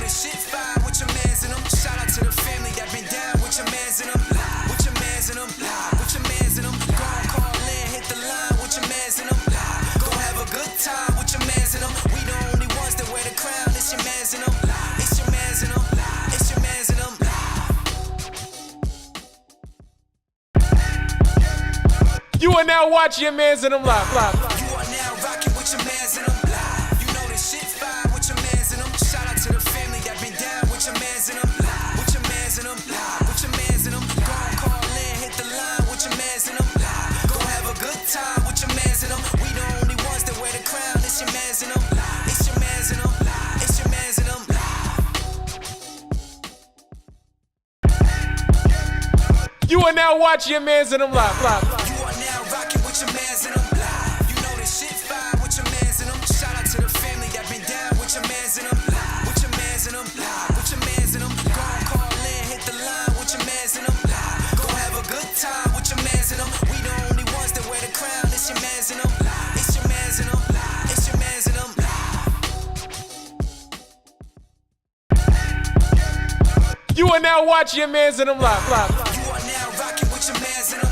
this shit fire with your mans in them. Shout out to the family that been down with your mans in them. With your mans in them. With your mans in them. Go on, call in, hit the line with your mans in them. Go have a good time with your mans in them. We the only ones that wear the crown. It's your mans in them. It's your mans in them. It's your mans in them. You are now watching your mans in them live. You are now rocking with your mans in them. You know this shit fire with your mans in them. Shout out to the family that been down with your mans in them. With your mans in them. With your mans in them. Go on, call in, hit the line with your mans in them. Go have a good time with your mans in them. We the only ones that wear the crown. It's your mans in them. It's your mans in them. It's your mans in them. You are now watching your mans in them live. You are now rocking with your mans in them. You know this shit fire with your mans in them. Shout out to the family that been down with your mans in them. With your mans in them. With your mans in them. Go on, call in, hit the line with your mans in them. Go have a good time with your mans in them. We the only ones that wear the crown. It's your mans in them. It's your mans in them. It's your mans in them. You are now watching your mans in them live. You are now rocking with your mans in them.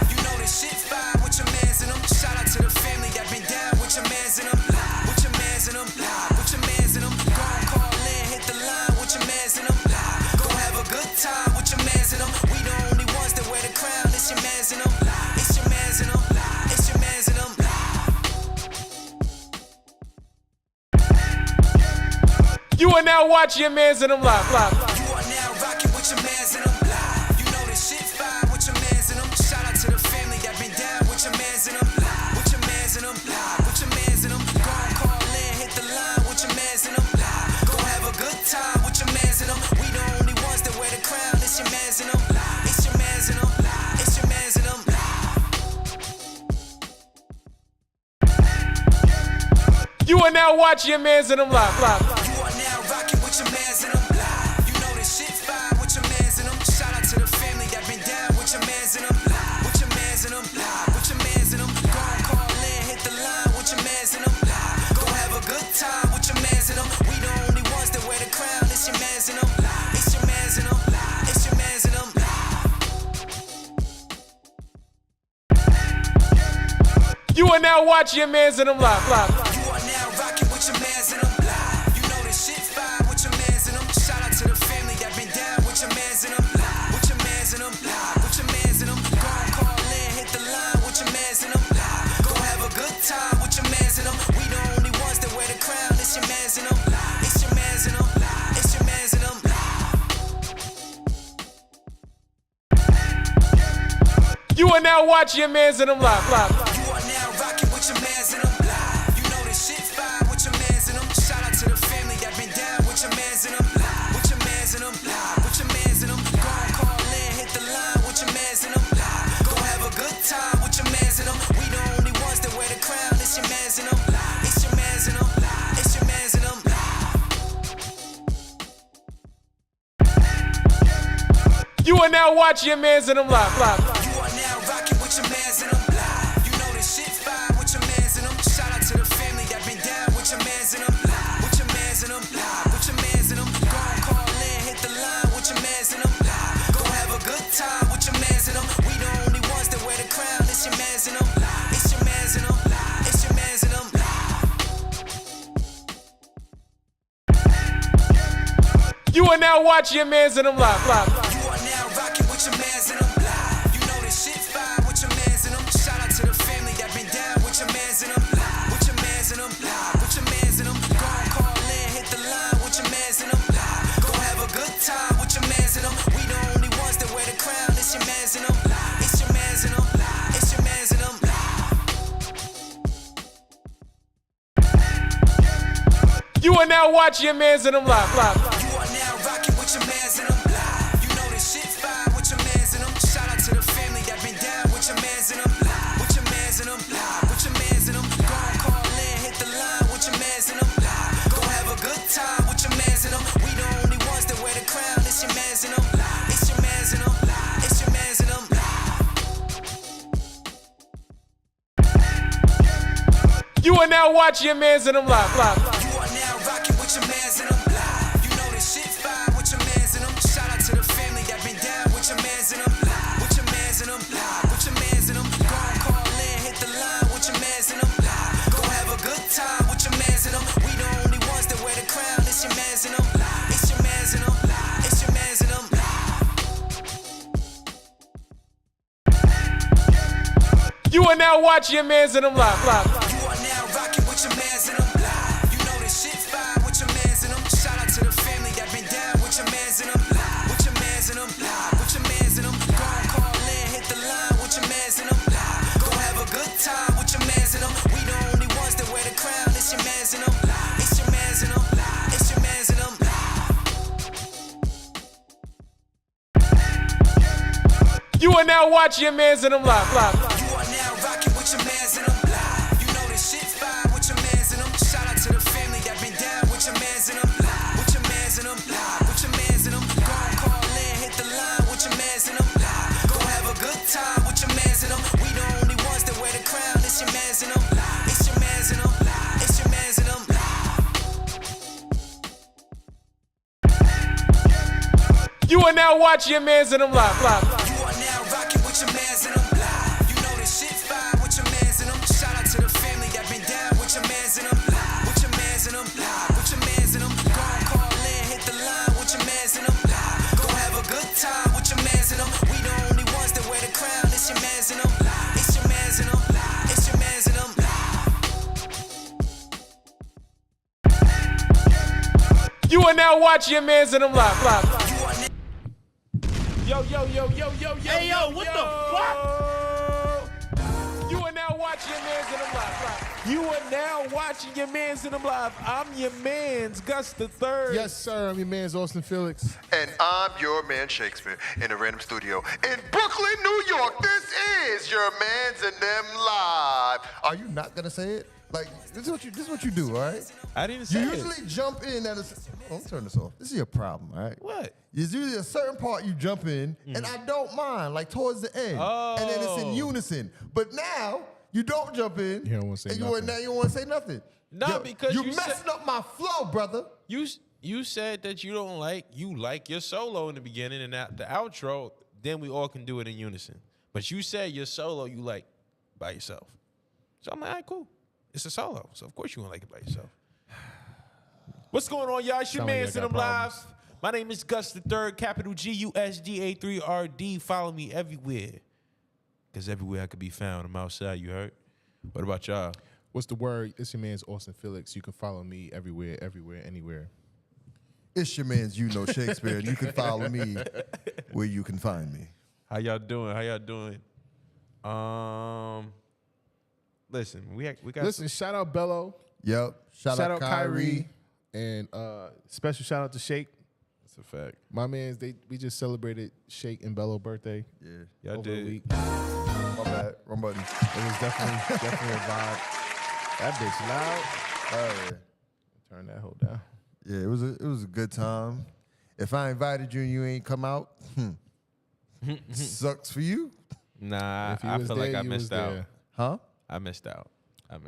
You know this shit fire with your mans in them. Shout out to the family that been down with your mans in them. With your mans in them. With your mans in them. Go on, call in, hit the line with your mans in them. Go have a good time with your mans in them. We the only ones that wear the crown. It's your mans in them. It's your mans in them. It's your mans in them. You are now watching your mans in them live. You are now rocking with your mans in them. You know this shit fire with your mans in them. Shout out to the family that been down with your mans in them. With your mans in them. With your mans in them. Go on, call in, hit the line with your mans in them. Go have a good time with your mans in them. We the only ones that wear the crown. It's your mans in them. It's your mans in them. It's your mans in them. You are now watching your mans in them live. You are now rocking with your mans in them. You know this shit fire with your mans in them. Shout out to the family that been down with your mans in them. With your mans in them. With your mans in them. Go on, call in, hit the line with your mans in them. Go have a good time with your mans in them. We the only ones that wear the crown. It's your mans in them. It's your mans in them. It's your mans in them. You are now watching your mans in them live. You are now rocking with your mans in them. You know this shit fire with your mans in them. Shout out to the family that been down with your mans in them. With your mans in them. With your mans in them. Go on, call in, hit the line with your mans in them. Go have a good time with your mans in them. We the only ones that wear the crown. It's your mans in them. It's your mans in them. It's your mans in them. You are now watching your mans in them live. You are now rocking with your mans in them. You know this shit fire with your mans in them. Shout out to the family that been down with your mans in them. With your mans in them. With your mans in them. Go on, call in, hit the line with your mans in them. Go have a good time with your mans in them. We the only ones that wear the crown. It's your mans in them. It's your mans in them. It's your mans in them. You are now watching your mans in them live. You are now rocking with your mans in them. You know this shit fire with your mans in them. Shout out to the family that been down with your mans in them. With your mans in them. With your mans in them. Go on, call in, hit the line with your mans in them. Go have a good time with your mans in them. We the only ones that wear the crown. It's your mans in them. It's your mans in them. It's your mans in them. You are now watching your mans in them live. You are now rocking with your mans in them. You know this shit fire with your mans in them. Shout out to the family that been down with your mans in them. With your mans in them. With your mans in them. Go on, call in, hit the line with your mans in them. Go have a good time with your mans in them. We the only ones that wear the crown. It's your mans in them. It's your mans in them. It's your mans in them. You are now watching your mans in them live. You are now rocking with your mans in them. You know this shit fire with your mans in them. Shout out to the family that been down with your mans in them. With your mans in them. With your mans in them. Go on, call in, hit the line with your mans in them. Go have a good time with your mans in them. We the only ones that wear the crown. It's your mans in them. It's your mans in them. It's your mans in them. You are now watching your mans in them live. You are now rocking with your mans in them. You know this are now watching your mans in them live. You are now rocking with your mans in them. You know this shit fire with your mans in them. Shout out to the family that been down with your mans in them. With your mans in them. With your mans in them. Go and call in, hit the line with your mans in them. Go have a good time with your mans in them. We the only ones that wear the crown. It's your mans in them. It's your mans in them. It's your mans in them. You are now watching your mans in them live. You are now rocking with your mans in them. You know this shit fire with your mans in them. Shout out to the family that been down with your mans in them. With your mans in them. With your mans in them. Go and call in, hit the line with your mans in them. Go have a good time with your mans in them. We the only ones that wear the crown. It's your mans in them. It's your mans in them. It's your mans in them. You are now watching your mans in them live. You are now rocking with your mans in them. You know this shit fire with your mans in them. Shout out to the family that been down with your mans in them. With your mans in them. With your mans in them. Go and call in, hit the line with your mans in them. Go have a good time with your mans in them. We the only ones that wear the crown. It's your mans in them. It's your mans in them. It's your mans in them. You are now watching your mans in them live. You are now. Yo. Hey, yo, what the fuck? You are now watching your mans in them live. You are now watching your mans in them live. I'm your mans, Gus the Third. Yes, sir. I'm your man's Austin Felix. And I'm your man Shakespeare in a random studio in Brooklyn, New York. This is your man's and them live. Are you not gonna say it? Like this is what you do, all right? I didn't You say it. usually jump in at a. Don't turn this off. This is your problem, all right? What? There's usually a certain part you jump in, and I don't mind, like towards the end, and then it's in unison. But now you don't jump in. You don't wanna say and nothing. Now you don't want to say nothing. No, because you you messing up my flow, brother. You said that you like your solo in the beginning and the outro, then we all can do it in unison. But you said your solo you like by yourself. So I'm like, all right, cool. It's a solo, so of course you gonna like it by yourself. What's going on, y'all? It's your Sound like man, y'all Send got Them Live. problems. My name is Gus the Third, capital GUSDA3RD. Follow me everywhere, because everywhere I could be found, I'm outside, you heard? What about y'all? What's the word? It's your man's Austin Felix. You can follow me everywhere, anywhere. It's your man's Shakespeare, and you can follow me where you can find me. How y'all doing? Listen, we got Listen, shout out Bello. Yep. Shout out Kyrie. And special shout out to Shake. That's a fact. My man's, we just celebrated Shake and Bello birthday. Yeah. Y'all over the did. week. My bad. Wrong button. It was definitely a vibe. That bitch loud. Oh, yeah. Turn that hoe down. Yeah, it was a good time. If I invited you and you ain't come out, sucks for you, Nah, If you I was feel there, like I you missed was out. there. huh? I missed out. You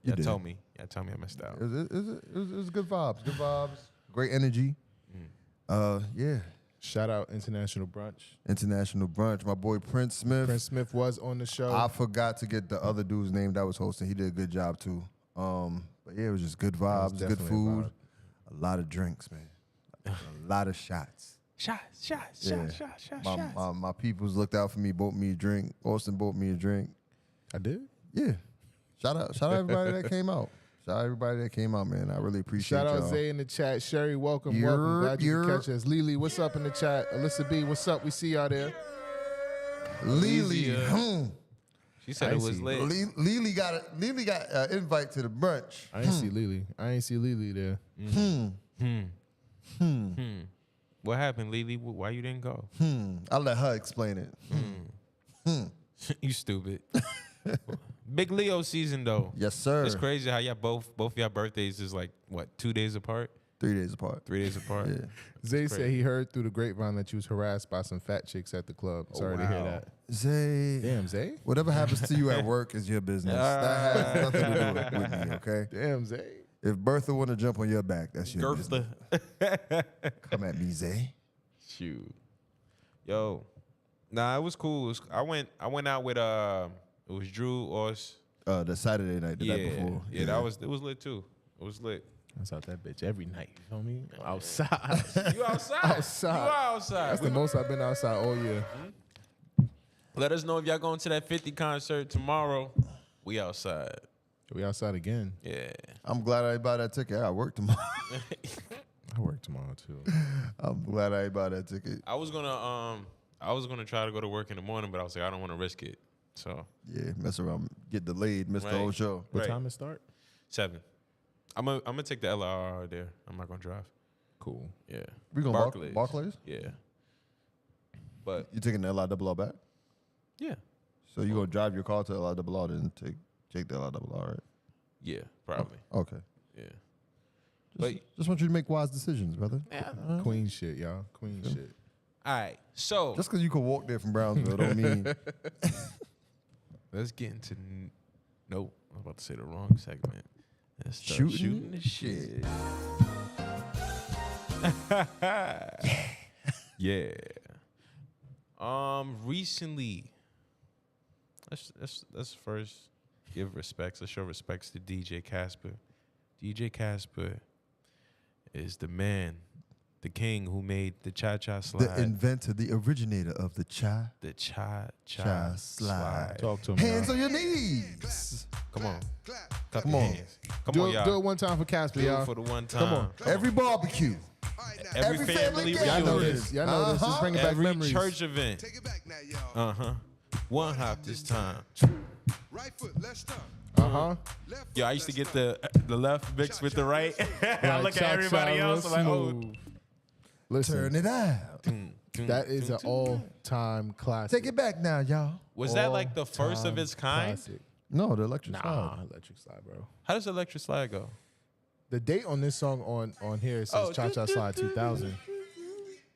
Y'all did. told me I missed out. It was good vibes. Good vibes. Great energy. Yeah. Shout out International Brunch. International brunch. My boy Prince Smith. Prince Smith was on the show. I forgot to get the other dude's name that was hosting. He did a good job too. But yeah, it was just good vibes, good definitely a food, vibe. a lot of drinks, man. A lot of shots. Shots. My peoples looked out for me, bought me a drink. Austin bought me a drink. I did. Yeah. Shout out everybody that came out. Shout out everybody that came out, man. I really appreciate Shout out y'all. Zay in the chat. Sherry, welcome. Yer, Glad you can yer. catch us. Lily, what's up in the chat? Alyssa B, what's up? We see y'all there. Lily. She said it was lit. Lily got an invite to the brunch. I ain't see Lily. I ain't see Lily there. What happened, Lily? Why you didn't go? I'll let her explain it. You stupid. Big Leo season though. Yes, sir. It's crazy how y'all both y'all birthdays is like what, 2 days apart? 3 days apart. 3 days apart. Yeah. Zay crazy. said he heard through the grapevine that you was harassed by some fat chicks at the club. Sorry to hear wow. that. Zay. Damn, Zay. Whatever happens to you at work is your business. That has nothing to do with me, okay? Damn, Zay. If Bertha want to jump on your back, that's your business. Gertha. Come at me, Zay. Shoot. Yo. Nah, it was cool. I went out with it was Drew, Oz. The Saturday night, the night before. Yeah, it was lit too. It was lit. I was out that bitch every night. You feel me? Outside. You outside? Outside. You outside? That's the most I've been outside all year. Let us know if y'all going to that 50 concert tomorrow. We outside. We outside again. Yeah. I'm glad I bought that ticket. I got work tomorrow. I work tomorrow too. I'm glad I bought that ticket. I was gonna try to go to work in the morning, but I was like, I don't want to risk it. So Yeah, mess around, get delayed, miss the Right. whole show. What Right. time it start? 7. I'm gonna take the LRR there. I'm not gonna drive. Cool. Yeah. We going Barclays? Yeah. But You taking the LIRR back? yeah. So you gonna drive your car to LIRR, then take the LIRR, right? Yeah, probably. Okay. Yeah. Just want you to make wise decisions, brother. Queen shit, y'all. Queen shit. All right. So Just because you can walk there from Brownsville don't mean. let's get into. Nope, I was about to say the wrong segment. Let's start shooting the shit. Yeah. Recently, let's first give respects. Let's show respects to DJ Casper. DJ Casper is the man, the king who made the cha-cha slide. The inventor, the originator of the the cha-cha cha slide. Talk to him. Hands y'all. on your knees. Come on. Clap Come your on. hands. Come Do on, it, y'all. do it one time for Casper, Do it y'all. for the one time. Come on. Every barbecue. Every family gathering. Y'all know reunion. this. Y'all know this. Just bringing back Every memories. church event. Take it back now, y'all. Uh-huh. One hop this time. Right foot, let's start. Left Yo, I foot, used to let's get start. the left mixed with the right. I look at Cha-cha everybody real else. I'm like, oh. smooth. Listen, Turn it out. that is an all-time classic. Take it back now, y'all. Was that like the first of its kind? Classic. No, the electric Nah, slide. electric slide, bro. How does Electric Slide go? The date on this song on here says Cha Cha Slide 2000.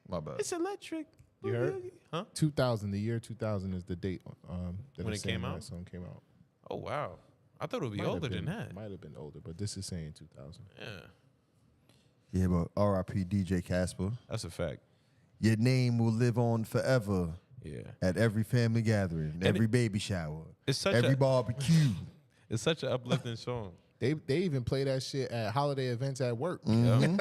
My bad. It's electric. You heard? Huh? 2000. The year 2000 is the date that When it's it came saying out? That song came out. Oh, wow. I thought it would be Might have older than been- that. Might have been older, but this is saying 2000. Yeah, Yeah, but R.I.P. DJ Casper. that's a fact. Your name will live on forever Yeah. at every family gathering, And every baby shower, It's such every a barbecue. it's such an uplifting song. They even play that shit at holiday events at work. Mm-hmm.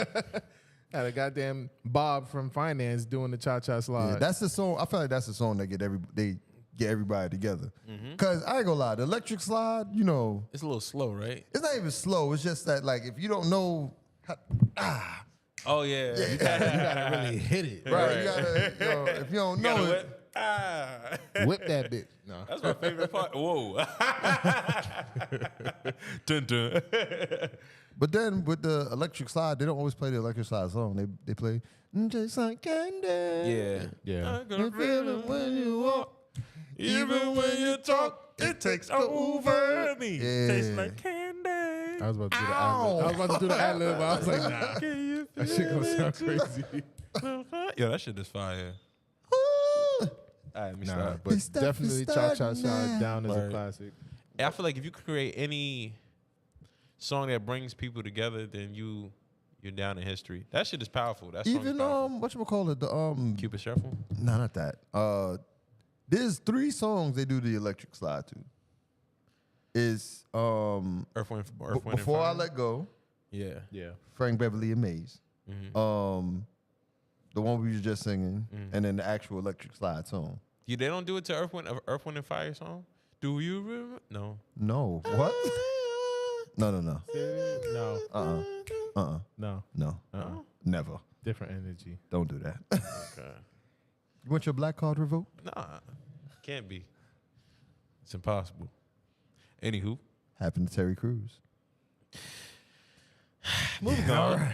Had a goddamn Bob from finance doing the Cha Cha Slide. Yeah, that's the song. I feel like that's the song that get everybody together. Cause I ain't gonna lie, the electric slide, you know, It's a little slow, right? it's not even slow. It's just that like if you don't know, Oh, yeah. you gotta really hit it. right? You gotta, you know, if you don't know it, Whip that bitch. No. That's my favorite part. Whoa. Dun, dun. But then with the electric slide, they don't always play the electric slide song. They play just like candy. Yeah. Yeah. I'm gonna feel it when you walk. Even when you talk, it takes over me. Yeah. Tastes like candy. I was about to do the ad-lib. I was about to do the ad-lib, but I was like, nah. Can you That shit gonna sound crazy. Yo, that shit is fire. All right, let me Nah, stop. but It's definitely Cha Cha starting Slide now. down as a Word. classic. I feel like if you could create any song that brings people together, then you're down in history. That shit is powerful. That song is Even powerful. whatchamacallit, the Cupid Shuffle. no, not that. There's 3 songs they do the electric slide to. Is Earth, Wind, and Before I Fire. Let Go, Yeah. Yeah. Frank Beverly and Maze. The one we was just singing, and then the actual electric slide song. Yeah, they don't do it to Earth, Wind, and Fire song? Do you remember? No. No, what? No. No. No. No. Never. Different energy. Don't do that. Okay. You want your black card revoked? Nah. Can't be. It's impossible. Anywho. Happened to Terry Crews. Moving on.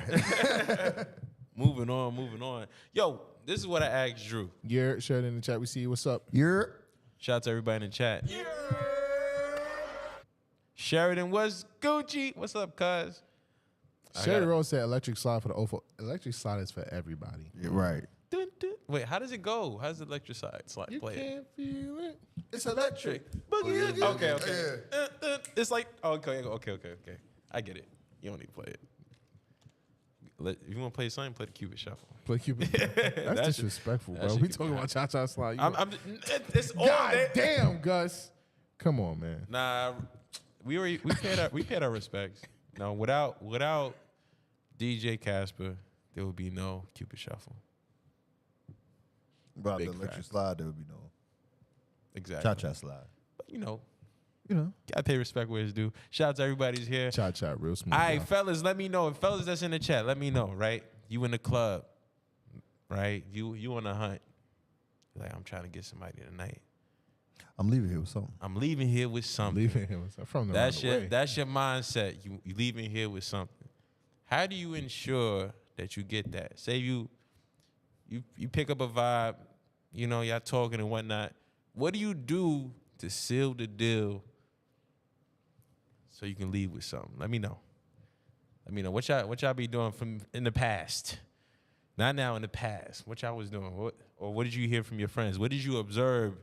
Moving on. Yo, this is what I asked Drew. You're shared in the chat. We see you. What's up? You're Shout out to everybody in the chat. Sheridan was Gucci. What's up, cuz? Sherry Rose said electric slide for the OFO. Electric slide is for everybody. right. Dun, dun. Wait, how does it go? How does the electric slide play it? feel it. It's electric. Okay. It's like okay. I get it. You don't need to play it. If you want to play something, play the Cupid Shuffle. Play Cupid. That's That disrespectful, that bro. shit We could talking be about Cha Cha Slide. It's all God day. damn, Gus. Come on, man. Nah, we paid our respects. No, without DJ Casper, there would be no Cupid Shuffle. About Big the electric fact. slide, there would be no. Exactly. Cha-cha slide. But, you know, You know. gotta pay respect where it's due. Shout out to everybody who's here. Cha-cha, real smooth. All right, y'all. fellas, let me know. And fellas that's in the chat, let me know, right? You in the club, right? You on a hunt. Like, I'm trying to get somebody tonight. I'm leaving here with something. I'm leaving here with something. Leaving him from the That's way. that's your mindset. You leaving here with something. How do you ensure that you get that? Say you pick up a vibe, you know, y'all talking and whatnot. What do you do to seal the deal so you can leave with something? Let me know. Let me know what y'all be doing from in the past. Not now, in the past. What y'all was doing? What did you hear from your friends? What did you observe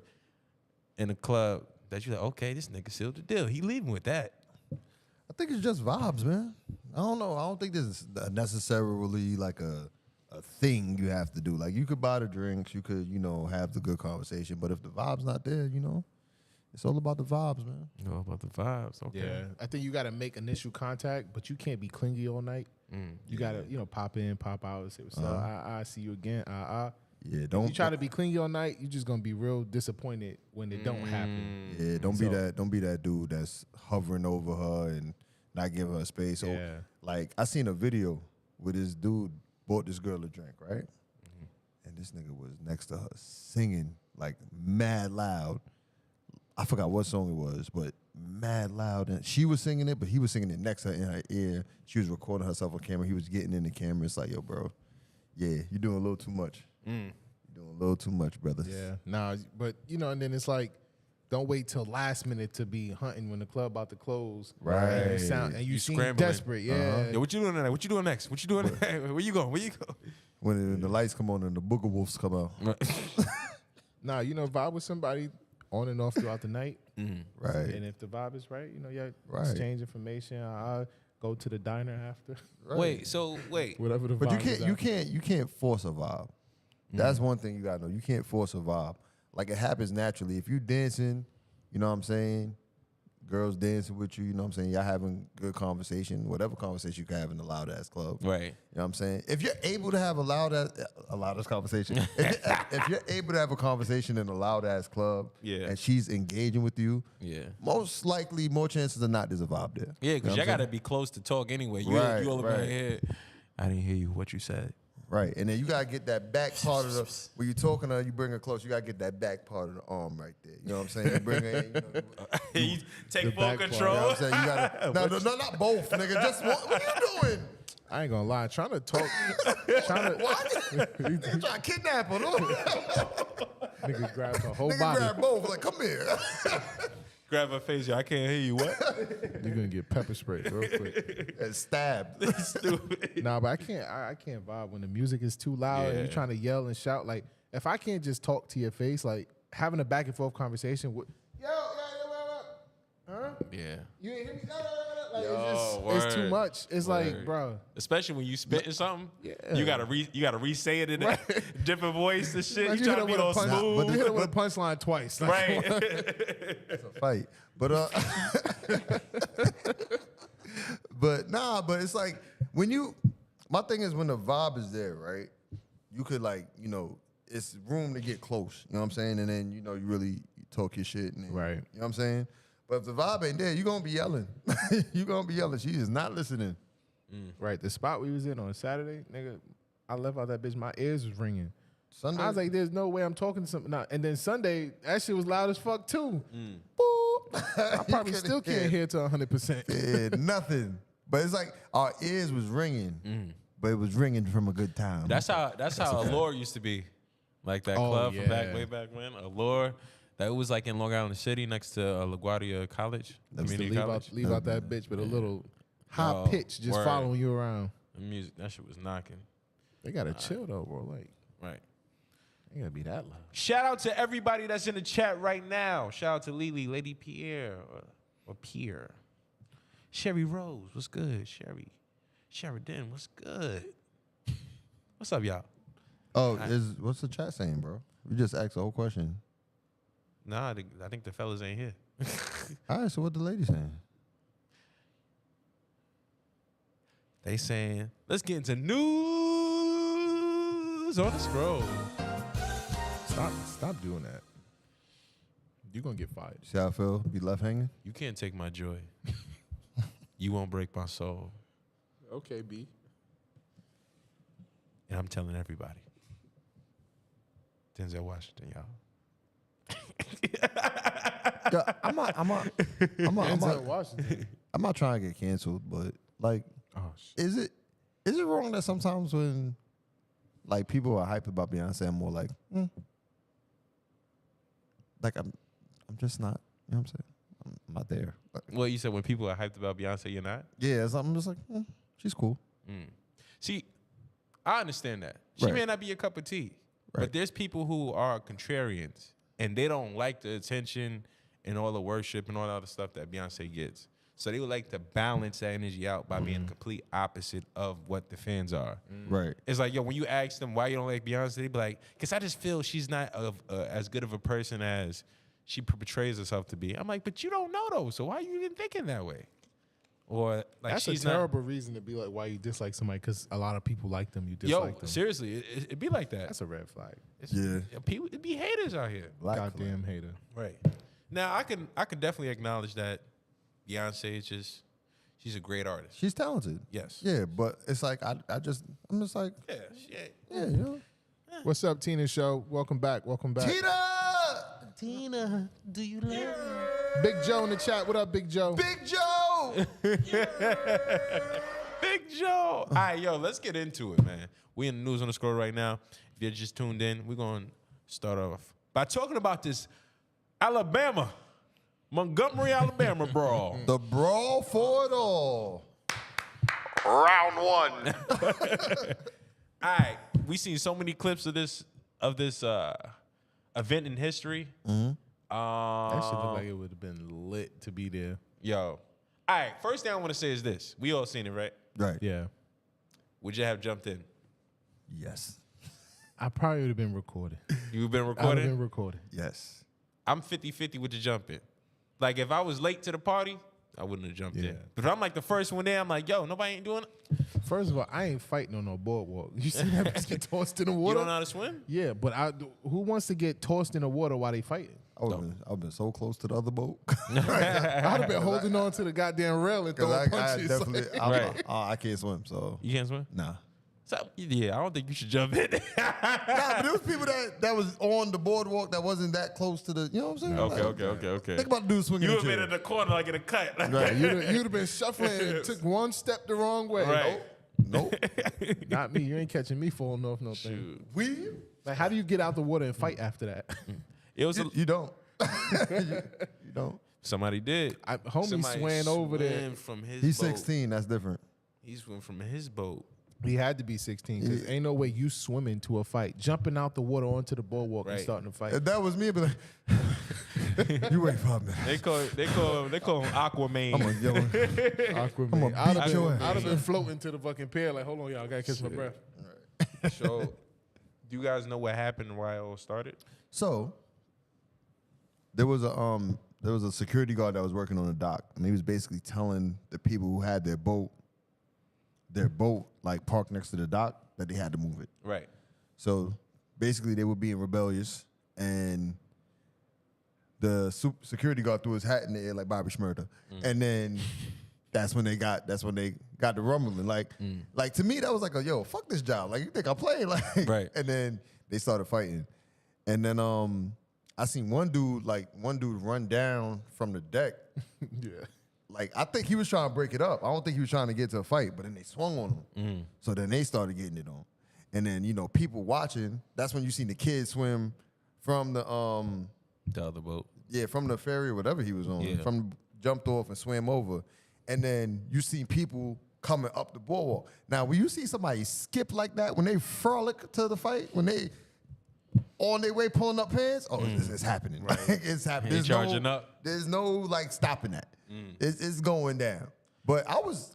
in the club that you're like, okay, this nigga sealed the deal. He leaving with that. I think it's just vibes, man. I don't know. I don't think there's necessarily like a thing you have to do. Like, you could buy the drinks, you could, you know, have the good conversation, but if the vibe's not there, you know, it's all about the vibes, man. Know about the vibes. Okay. Yeah, I think you got to make initial contact, but you can't be clingy all night. You got to, you know, pop in, pop out, and say what's up. I see you again. Yeah, If don't you try to be clingy all night, you're just gonna be real disappointed when it don't happen. Yeah, don't be that dude that's hovering over her and not giving her space. So, Yeah. like, I seen a video where this dude bought this girl a drink, right? And this nigga was next to her singing like mad loud. I forgot what song it was, but mad loud. And she was singing it, but he was singing it next to her in her ear. She was recording herself on camera. He was getting in the camera. It's like, yo, bro, yeah, you're doing a little too much. You're doing a little too much, brother. Yeah, nah, but you know, and then it's like, don't wait till last minute to be hunting when the club about to close. Right. And you seem scrambling. desperate. Yeah. Yo, what you doing tonight? What you doing next? What you doing? Where you going? Where you go? When the lights come on and the booger wolves come out. Nah, you know, vibe with somebody on and off throughout the night. Right. And if the vibe is right, you know, you Right. exchange information. I'll go to the diner after. Wait. Whatever the But vibe is after. you can't force a vibe. That's one thing you gotta know. You can't force a vibe. Like, it happens naturally. If you dancing, you know what I'm saying? Girls dancing with you, you know what I'm saying? Y'all having good conversation, whatever conversation you can have in a loud ass club. Right. You know what I'm saying? If you're able to have a loud ass conversation, if you're able to have a conversation in a loud ass club, Yeah. and she's engaging with you, Yeah. most likely, more chances than not, there's a vibe there. Yeah, You know because what y'all I'm got to saying? be close to talk anyway. Right, You all over right. my head. I didn't hear you. What you said. Right, and then you gotta get that back part of the when you're talking to her, you bring her close. You gotta get that back part of the arm right there. You know what I'm saying? You bring her in. You know, You take full back part. you know control. what I'm saying? You gotta no, not both, nigga. Just one. What are you doing? I ain't gonna lie. Trying to talk. What? You trying to kidnap her? Nigga grabs her whole Nigga body. grab both. Like, come here. Grab her face. Yo, I can't hear you. What? You're gonna get pepper sprayed real quick. And stabbed. Stupid. Nah, but I can't vibe when the music is too loud and Yeah. you're trying to yell and shout. Like, if I can't just talk to your face, like having a back and forth conversation with, huh? Yeah. You ain't hear me? Like, Yo, it's too word. much. It's like, Word. bro. Especially when you spitting something, Yeah. you gotta re-say it in a different voice and shit. Like, You you trying hit to it be with a all punch. smooth, You hit it with a punchline twice. Like, right? It's a fight. But but it's like when you my thing is when the vibe is there, right? You could, like, you know, it's room to get close. You know what I'm saying? And then, you know, you really talk your shit and then, Right. You know what I'm saying? But if the vibe ain't there, you're gonna be yelling. You're gonna be yelling. She is not listening. Right. The spot we was in on Saturday, nigga, I left out that bitch. My ears was ringing. Sunday. I was like, there's no way I'm talking to something. Nah. And then Sunday, that shit was loud as fuck too. I probably still can't hear to 100%. Yeah, nothing. But it's like our ears was ringing, but it was ringing from a good time. That's how Allure used to be, like that Oh, club yeah. from way back when. Allure, that was like in Long Island City next to LaGuardia College, community college. Leave out that bitch with a little high Oh, pitch just word. following you around. The music, that shit was knocking. They gotta chill though, bro. Like, Right. they gotta be that loud. Shout out to everybody that's in the chat right now. Shout out to Lily, Lady Pierre, or Pierre. Sherry Rose, what's good? Sheridan, what's good? What's up, y'all? Oh, what's the chat saying, bro? We just asked the whole question. Nah, I think the fellas ain't here. All right, so what the lady saying? They saying, let's get into news on the scroll. Stop doing that. You're gonna get fired. See how I feel? Be left hanging. You can't take my joy. You won't break my soul. Okay, B. And I'm telling everybody. Denzel Washington, y'all. Yeah, I'm Denzel Washington. not trying to get canceled, but like, Oh shit. is it wrong that sometimes when like people are hyped about Beyonce, I'm more like, like I'm just not. You know what I'm saying? I'm not there. Well, you said when people are hyped about Beyonce, you're not? Yeah, so I'm just like, she's cool. See, I understand that. She Right. may not be your cup of tea, Right. but there's people who are contrarians, and they don't like the attention and all the worship and all the other stuff that Beyonce gets. So they would like to balance that energy out by being complete opposite of what the fans are. Right. It's like, yo, when you ask them why you don't like Beyonce, they be like, because I just feel she's not as good of a person as she portrays herself to be. I'm like, but you don't know though, so why are you even thinking that way? Or like That's she's a terrible reason to be like why you dislike somebody because a lot of people like them. You dislike Yo, them. seriously, it be like that. That's a red flag. Yeah. People, it be haters out here. Black Goddamn hater. Right. Now I can definitely acknowledge that Beyonce is just she's a great artist. She's talented. Yes. Yeah, but it's like I'm just like, Yeah. yeah, you know. What's up, Tina Show? Welcome back. Welcome back. Tina, Do you love me? Big Joe in the chat. What up, Big Joe? Big Joe. Big Joe. All right, yo, let's get into it, man. We in the news on the score right now. If you're just tuned in, we're going to start off by talking about this Montgomery, Alabama brawl. The brawl for it all. Round one. All right, we seen so many clips of this event in history. That shit look like it would have been lit to be there. Yo. All right, first thing I want to say is this. We all seen it, right? Right. Yeah. Would you have jumped in? Yes. I probably would have been recorded. You've been I would recording? have been recorded. Yes. I'm 50-50 with the jump in. Like, if I was late to the party, I wouldn't have jumped Yeah. in. But if I'm like the first one there, I'm like, yo, nobody ain't doing it. First of all, I ain't fighting on no boardwalk. You see that bitch get tossed in the You water? don't know how to swim? Yeah, but who wants to get tossed in the water while they fighting? I would have been so close to the other boat. I'd have been holding on to the goddamn rail and throwing I punches. definitely, Right. I can't swim, so You can't swim? nah. So, yeah, I don't think you should jump in. Nah, but there was people that was on the boardwalk that wasn't that close to the, you know what I'm saying? Okay. Think about the dude swinging You the would have been chair. in the corner like in a cut. Right, you'd have been shuffling and took one step the wrong way. Right. Nope. Not me. You ain't catching me falling off no thing. Shoot. We? Like, how do you get out the water and fight after that? It was You don't. you don't. somebody did. Homie Somebody swam over there. swam from his He's boat. 16. That's different. He swam from his boat. He had to be 16 because ain't no way you swimming to a fight, jumping out the water onto the boardwalk and Right. starting to fight. If that was me, I'd be like, you wait 5 minutes. They call him Aquaman. I'm like, yo, Aquaman. I'ma I'd beat your have ass. been floating to the fucking pier like, hold on, y'all, I gotta catch my breath. So, do you guys know what happened and why it all started? So there was a security guard that was working on the dock, and he was basically telling the people who had their boat like parked next to the dock that they had to move it. Right. So basically, they were being rebellious, and the security guard threw his hat in the air like Bobby Shmurda, and then that's when they got the rumbling. Like to me, that was like yo, fuck this job. Like you think I play? Like Right. And then they started fighting, and then I seen one dude run down from the deck. Yeah. Like, I think he was trying to break it up. I don't think he was trying to get to a fight, but then they swung on him. So then they started getting it on. And then, people watching, that's when you seen the kid swim from the other boat. from the ferry or whatever he was on. Yeah. Jumped off and swam over. And then you see people coming up the boardwalk. Now, when you see somebody skip like that, when they frolic to the fight, when they on their way pulling up pants, it's happening. Right? It's happening. They There's charging up. There's no like stopping that. It's going down. But I was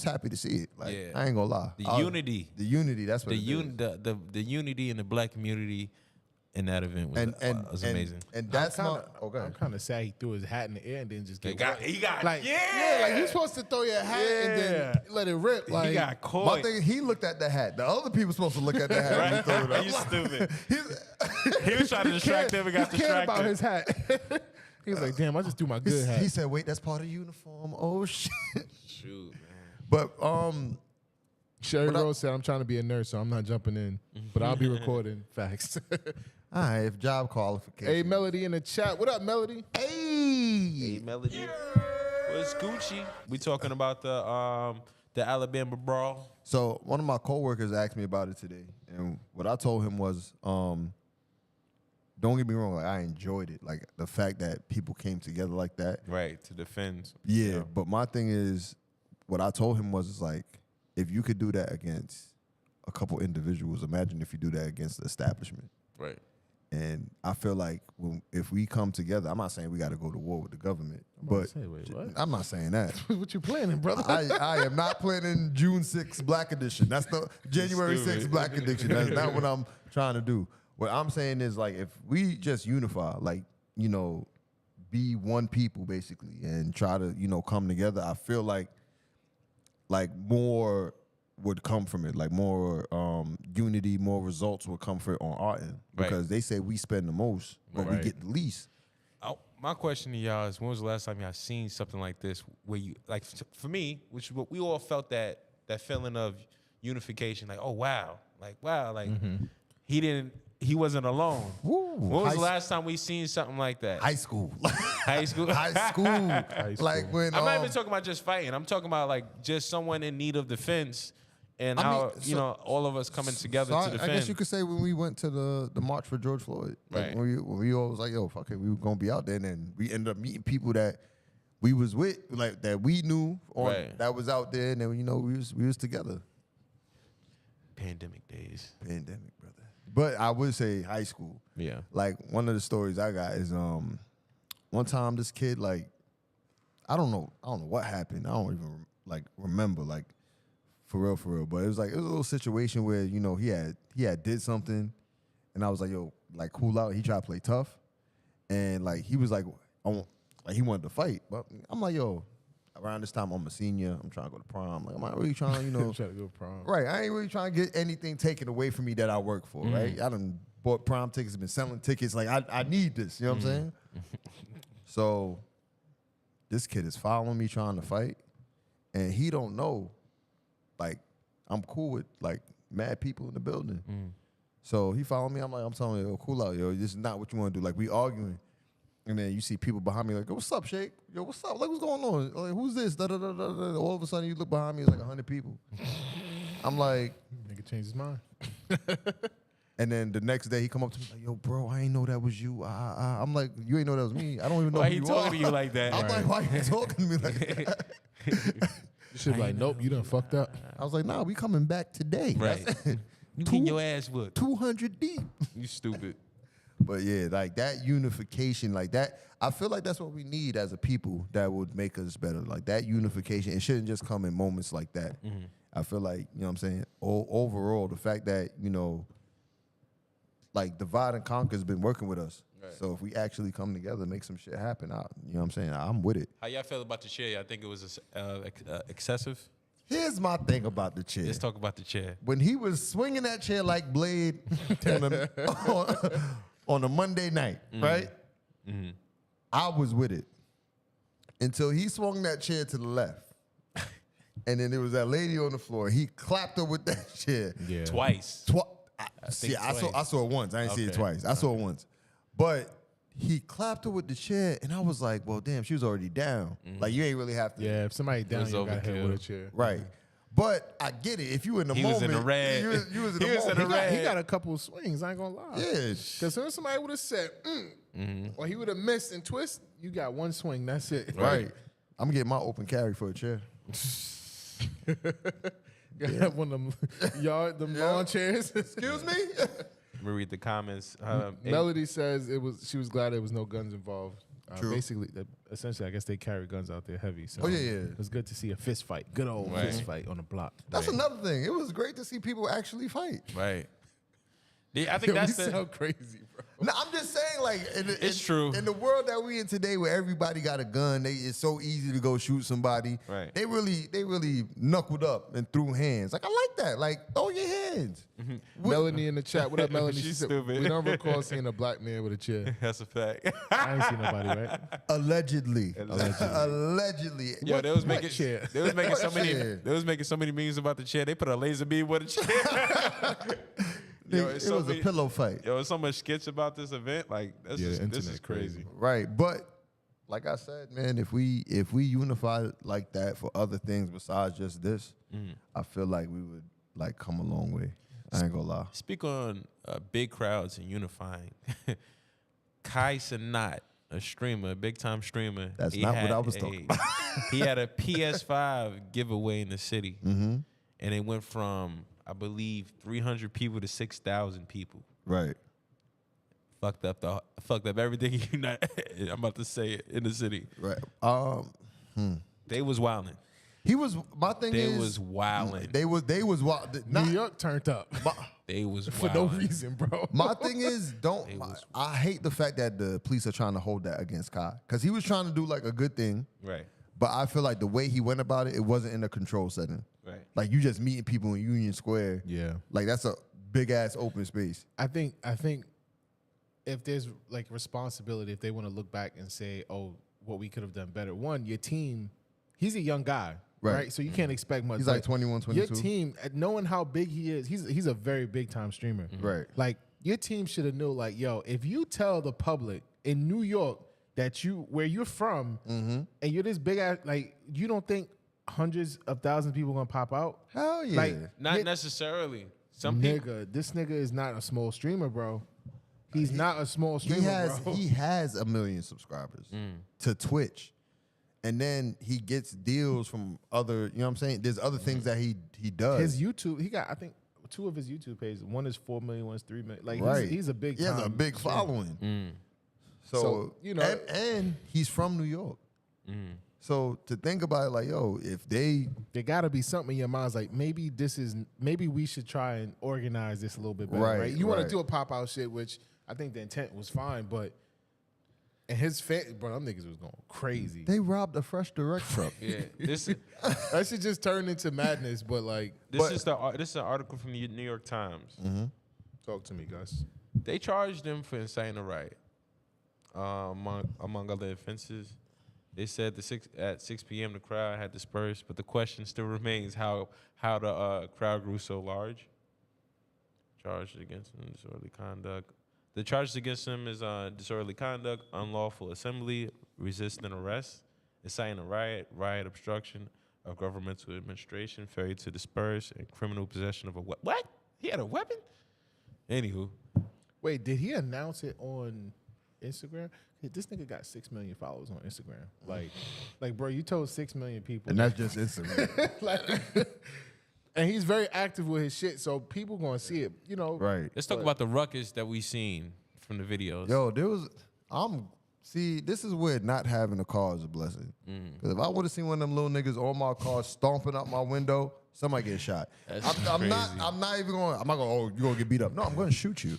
happy to see it. Like Yeah. I ain't gonna lie. The unity. The unity. That's what The unity in the black community in that event was amazing. And that's I'm not. Okay. I'm kind of sad he threw his hat in the air and then just get wet. He got like like you're supposed to throw your hat and then let it rip. Like he got My caught. thing, he looked at the hat. The other people supposed to look at the hat. When he threw it up. You stupid. He's- He was trying to distract them and got he cared distracted. about his hat. He was like, damn, I just threw my good hat. He said, "Wait, that's part of the uniform." Oh shit. Shoot, man. But Sherry But I- Rose said, I'm trying to be a nurse, so I'm not jumping in. But I'll be recording. Facts. all right, if job qualification. Hey, Melody in the chat. What up, Melody? Hey, Melody. What's Gucci? We talking about the Alabama Brawl. So one of my coworkers asked me about it today, and what I told him was, don't get me wrong, like I enjoyed it, like the fact that people came together like that. Right, to defend. Yeah, you know. but my thing is, what I told him was like, if you could do that against a couple individuals, imagine if you do that against the establishment. Right. And I feel like if we come together, I'm not saying we got to go to war with the government, about but to say, wait, what? I'm not saying that. What you planning, brother? I am not planning June 6th Black Edition. That's the January 6th Black Edition. That's not what I'm trying to do. What I'm saying is, like, if we just unify, like, you know, be one people basically and try to, you know, come together, I feel like more would come from it. Like more unity, more results would come from it on our end. Right. Because they say we spend the most, but we Right. get the least. My question to y'all is, when was the last time y'all seen something like this where you, like, for me, which we all felt that feeling of unification, like, oh, wow, like, he wasn't alone. Woo. When was the last time we seen something like that? High school. High school? High school. Like when I'm not even talking about just fighting. I'm talking about, like, just someone in need of defense and I mean, how, you so- know, all of us coming together So to defend. I guess you could say when we went to the march for George Floyd, like Right. when we all was like, yo, fuck it, we were gonna be out there, and then we ended up meeting people that we was with, like that we knew Right. that was out there, and then we was together. Pandemic days. Pandemic, brother. But I would say high school. Yeah. Like one of the stories I got is one time this kid, like, I don't know what happened. I don't even like remember, like, for real. But it was a little situation where, you know, he had did something, and I was like, yo, like, cool out. He tried to play tough, and like he was like, he wanted to fight. But I'm like, yo, around this time I'm a senior. I'm trying to go to prom. Like, I'm not really trying to, you know, Try to go prom. right. I ain't really trying to get anything taken away from me that I work for. Right. I done bought prom tickets, been selling tickets. Like I need this. You know what I'm saying? So this kid is following me trying to fight, and he don't know, like, I'm cool with, like, mad people in the building. So he followed me. I'm telling you, yo, cool out, yo. This is not what you want to do. Like, we arguing. And then you see people behind me like, yo, what's up, Shake? Yo, what's up? Like, what's going on? Like, who's this? Da, da, da, da, da. All of a sudden, you look behind me, it's like 100 people. I'm like, Nigga changed his mind. and then the next day he come up to me like, yo, bro, I ain't know that was you. I'm like, you ain't know that was me. I don't even know Why who he you talking are. to you like that? I'm like, why you talking to me like that? You should be like, nope, you done fucked up. I was like, nah, we coming back today. Right. You getting your ass whooped. 200 deep. You stupid. But yeah, like that unification, like that, I feel like that's what we need as a people that would make us better. Like that unification, it shouldn't just come in moments like that. I feel like, you know what I'm saying, overall, the fact that, you know, like divide and conquer has been working with us. Right. So if we actually come together, make some shit happen, you know what I'm saying, I'm with it. How y'all feel about the chair? I think it was excessive. Here's my thing about the chair. Let's talk about the chair. When he was swinging that chair like Blade on a Monday night, right? I was with it until he swung that chair to the left. And then there was that lady on the floor. He clapped her with that chair. Yeah. Twice. I saw it once. I didn't see it twice. I saw it once. But he clapped her with the chair, and I was like, well, damn, she was already down. Like, you ain't really have to. Yeah, if somebody down, was you got hit overkill. with a chair. Right. But I get it. If you in the He moment. was in the red. You was in He the was in moment. the red. He got a couple of swings, I ain't gonna lie. Yeah. Because soon as somebody would have said, or he would have missed and twist, you got one swing, that's it. Right. I'm getting my open carry for a chair. You gotta have one of them lawn chairs. Excuse me? Let me read the comments. Melody says she was glad there was no guns involved. True. Basically, essentially, I guess they carry guns out there heavy. So Oh, yeah. it was good to see a fist fight, good old fist fight on the block. That's another thing. It was great to see people actually fight. Right. I think Yo, that's we the. sound crazy, bro. No, I'm just saying, like, It's true. In the world that we in today, where everybody got a gun, it's so easy to go shoot somebody. Right. They really knuckled up and threw hands. Like, I like that. Like, throw your hands. Melanie in the chat. What up, Melanie? She's She said, stupid. we don't recall seeing a black man with a chair. That's a fact. I ain't seen nobody, right? Allegedly. Yo, they was making chair? they was making What so many chair? they was making so many memes about the chair. They put a laser beam with a chair. Yo, It it's so was many- a pillow fight. Yo, there's so much skits about this event. Like, that's Yeah, just, the this is internet's crazy. crazy. Right. But like I said, man, if we unify like that for other things besides just this, I feel like we would like come a long way. I ain't gonna lie. Speak on big crowds and unifying. Cenat, a streamer, a big time streamer. That's he not had what I was talking about. He had a PS5 giveaway in the city, and it went from, I believe, 300 people to 6,000 people. Right. Fucked up everything. I'm about to say it in the city. Right. They was wilding. He was. My thing They is, was wilding. They was wild. New York turned up They was for no wilding. reason, bro. My thing is, I hate the fact that the police are trying to hold that against Kai, because he was trying to do like a good thing, Right. but I feel like the way he went about it, it wasn't in a control setting. Right. Like you just meeting people in Union Square. Yeah. Like that's a big ass open space. I think if there's like responsibility, if they want to look back and say, oh, what we could have done better. One, your team, he's a young guy, right? So you can't expect much. He's like 21, 22. Your team, knowing how big he is, he's a very big time streamer. Right. Like your team should have known, like, yo, if you tell the public in New York that where you're from, and you're this big ass, like, you don't think hundreds of thousands of people gonna pop out? Hell yeah. Like, Not necessarily. Some people. this nigga is not a small streamer, bro. He's not a small streamer, bro. He has 1 million subscribers to Twitch. And then he gets deals from other, you know what I'm saying? There's other things that he does. His YouTube, he got, I think, 2 of his YouTube pages. One is 4 million, one's 3 million. Like, right. he's a big He has a time big streamer. following. So, you know, and he's from New York. So to think about it, like, yo, if they there gotta be something in your minds like maybe we should try and organize this a little bit better, right? You want to right. do a pop out shit, which I think the intent was fine, but and his fan, bro, them niggas was going crazy. they robbed a fresh direct truck. Yeah. This That shit just turned into madness, but like, is an article from the New York Times. talk to me, Gus. They charged him for inciting a riot. Among other offenses, they said at 6 p.m. the crowd had dispersed, but the question still remains how the crowd grew so large. Charged against him disorderly conduct. The charges against him is disorderly conduct, unlawful assembly, resisting arrest, inciting a riot, riot obstruction of governmental administration, failure to disperse, and criminal possession of a weapon. What? He had a weapon? Anywho. Wait, did he announce it on Instagram? Hey, this nigga got 6 million followers on Instagram. Like, bro, you told 6 million people. And that's just Instagram. Like, and he's very active with his shit, so people gonna see it, you know. Right. Let's talk about the ruckus that we seen from the videos. Yo, this is where not having a car is a blessing. Because if I would have seen one of them little niggas on my car stomping out my window, somebody get shot. I'm not even going, I'm not going, oh, you're going to get beat up. No, I'm going to shoot you.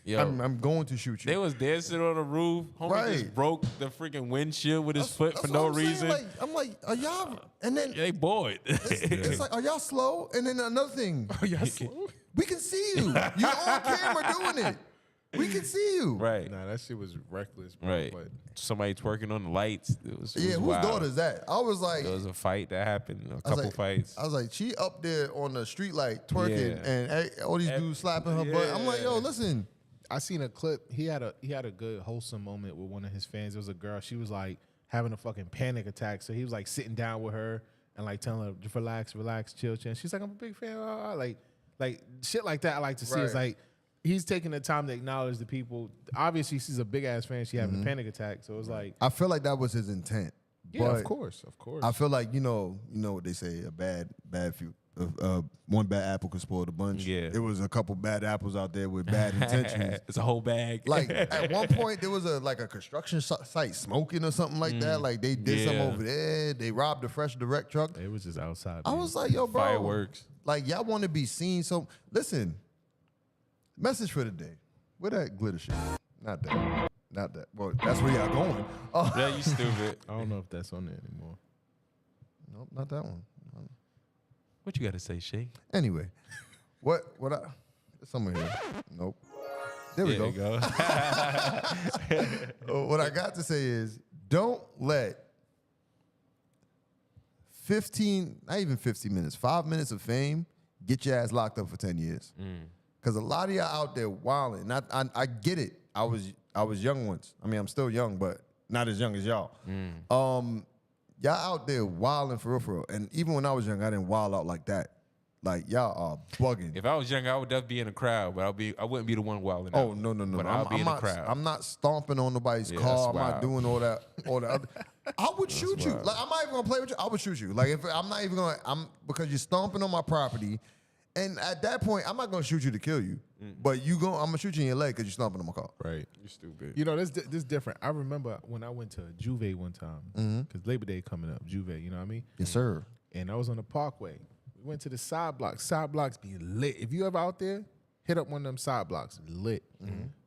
Yo. I'm going to shoot you. They was dancing on the roof. Homie Right. just broke the freaking windshield with his foot for That's no what I'm saying. reason. Like, I'm like, are y'all, and then They bored. it's like, are y'all slow? And then another thing, Y'all slow? we can see you. You're on camera doing it. We can see you. Right. Nah, that shit was reckless, bro. Right. But Somebody twerking on the lights. It was Yeah, whose wild. daughter is that? I was like, There was a fight that happened. A I was couple like- fights. I was like, she up there on the street like twerking, Yeah. and all these dudes slapping her butt. I'm like, yo, Yeah. listen. I seen a clip. He had a good wholesome moment with one of his fans. It was a girl. She was like having a fucking panic attack. So he was like sitting down with her and like telling her, just relax, chill. And she's like, I'm a big fan. Like shit like that. I like to see. It's Right. like he's taking the time to acknowledge the people. Obviously, she's a big ass fan. She having a panic attack. So it's like, I feel like that was his intent. yeah, but of course. I feel like you know what they say: a bad few. One bad apple can spoil the bunch. Yeah. There was a couple bad apples out there with bad intentions. It's a whole bag. Like at one point, there was a construction site smoking or something like that. Like they did something Yeah. over there. They robbed a fresh direct truck. It was just outside. I was like, yo, bro, Fireworks. Like y'all want to be seen. So listen, message for the day. Where that glitter shit? Not that. Not that. Well, that's where y'all going. Oh, Yeah, you stupid. I don't know if that's on there anymore. nope, not that one. What you got to say, Shay? Anyway, what I? There's somewhere here. Nope. There we There go. you go. What I got to say is, don't let 15, not even 15 minutes, 5 minutes of fame get your ass locked up for 10 years. Because a lot of y'all out there wilding. I get it. I was young once. I mean, I'm still young, but not as young as y'all. Y'all out there wilding for real. And even when I was young, I didn't wild out like that. Like, y'all are bugging. If I was younger, I would definitely be in the crowd, but I wouldn't be the one wilding out. Oh, no. But I'll be in the crowd. I'm not stomping on nobody's Yeah, car. that's I'm not wild. doing all that other. I would shoot you. wild. Like, I'm not even gonna play with you. I would shoot you. Like, if I'm not even gonna, because you're stomping on my property, and at that point, I'm not gonna shoot you to kill you. But I'm gonna shoot you in your leg because you're stomping on my car. Right. You're stupid. You know, this different. I remember when I went to Juve one time, because Labor Day coming up, Juve, you know what I mean? Yes, sir. And I was on the Parkway. We went to the side blocks. Side blocks be lit. If you ever out there, hit up one of them side blocks. Lit.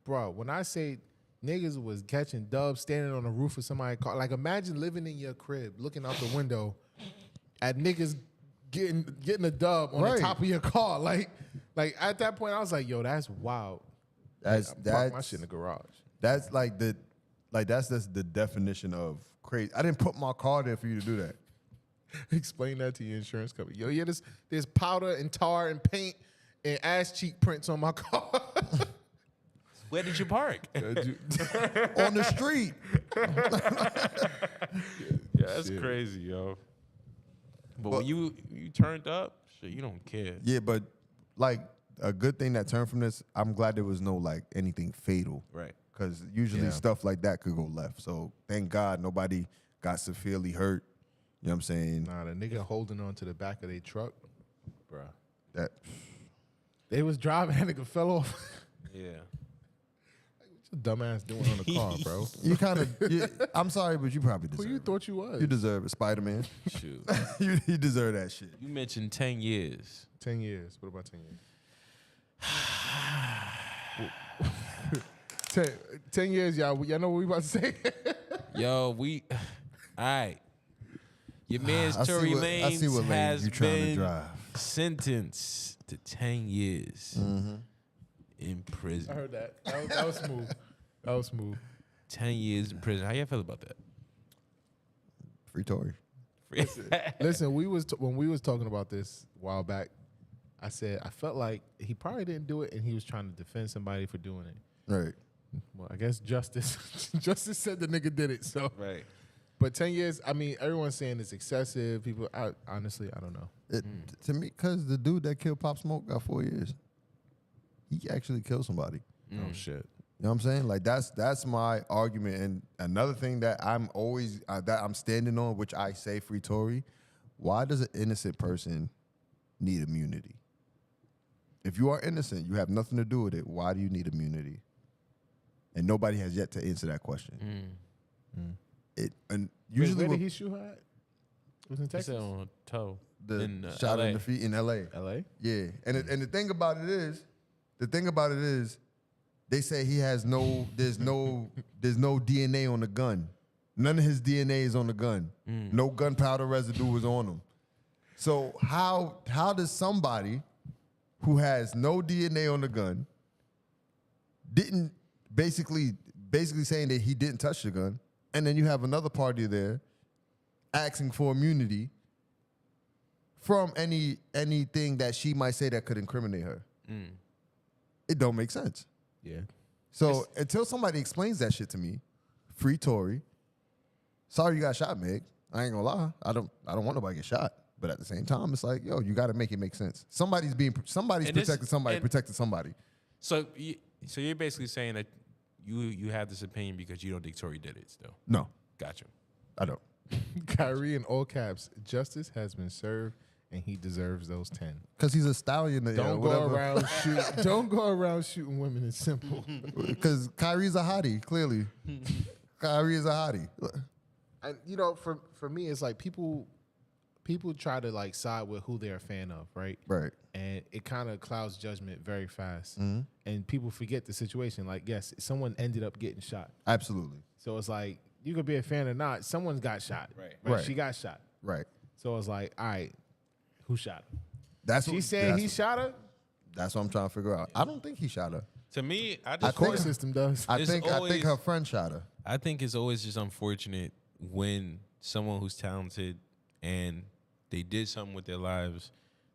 Bro, when I say niggas was catching dubs standing on the roof of somebody's car, like imagine living in your crib, looking out the window at niggas getting a dub on Right. the top of your car. Like at that point, I was like, yo, that's wild. I parked my shit in the garage. That's that's the definition of crazy. I didn't put my car there for you to do that. Explain that to your insurance company. Yo, yeah, there's powder and tar and paint and ass cheek prints on my car. Where did you park? On the street. Yeah, that's crazy, yo. But when you turned up, shit, you don't care. Yeah, but like a good thing that turned from this, I'm glad there was no like anything fatal. Right. Because usually Yeah. stuff like that could go left. So thank God nobody got severely hurt. You know what I'm saying? Nah, the nigga holding on to the back of their truck, bruh. That They was driving, that nigga fell off. Yeah. What your dumbass doing on the car, bro? you kind of. I'm sorry, but you probably Who deserve you it. thought you was? You deserve it, Spider-Man. Shoot. you deserve that shit. You mentioned 10 years. 10 years. What about 10 years? 10 years, y'all. Y'all know what we about to say? Yo, all right. Your man's I see Tory what- I see what Lanez lane has you trying to been drive. sentenced to 10 years in prison. I heard that. That was smooth. That was smooth. 10 years in prison. How y'all feel about that? Free Tory. Listen, when we was talking about this a while back, I said I felt like he probably didn't do it and he was trying to defend somebody for doing it. Right. Well, I guess justice said the nigga did it. So, Right. but 10 years, I mean, everyone's saying it's excessive. People, honestly, I don't know. To me, because the dude that killed Pop Smoke got 4 years. He actually killed somebody. Oh shit. You know what I'm saying? Like that's my argument. And another thing that I'm always that I'm standing on, which I say free Tory. Why does an innocent person need immunity? If you are innocent, you have nothing to do with it. Why do you need immunity? And nobody has yet to answer that question. And usually where did he shoot her at? It was in He Texas. said on a toe. the in, shot LA. in the feet in L.A. L.A. Yeah, and the thing about it is, they say he has there's no DNA on the gun. None of his DNA is on the gun. No gunpowder residue was on him. So how does somebody who has no DNA on the gun didn't basically saying that he didn't touch the gun, and then you have another party there asking for immunity from anything that she might say that could incriminate her? It don't make sense. Yeah. So until somebody explains that shit to me, free Tory. Sorry you got shot, Meg. I ain't gonna lie. I don't want nobody to get shot. But at the same time, it's like, yo, you got to make it make sense. Somebody's And this- protecting somebody, and- protecting somebody. So you're basically saying that you have this opinion because you don't think Tory did it still. No, Gotcha. I don't. Kyrie in all caps. Justice has been served, and he deserves those 10. Because he's a stallion. Don't go around shooting. Don't go around shooting women. It's simple. Because Kyrie's a hottie, clearly. Kyrie is a hottie. And for me, it's like people people try to like side with who they're a fan of, right? Right. And it kind of clouds judgment very fast. Mm-hmm. And people forget the situation. Like, yes, someone ended up getting shot. Absolutely. So it's like, you could be a fan or not. Someone got shot. Right. Right. She got shot. Right. So it's like, all right, who shot her? That's She what, said he that's, shot her? that's what I'm trying to figure out. I don't think he shot her. To me, I The just court system does. I It's think always- her friend shot her. I think it's always just unfortunate when someone who's talented and they did something with their lives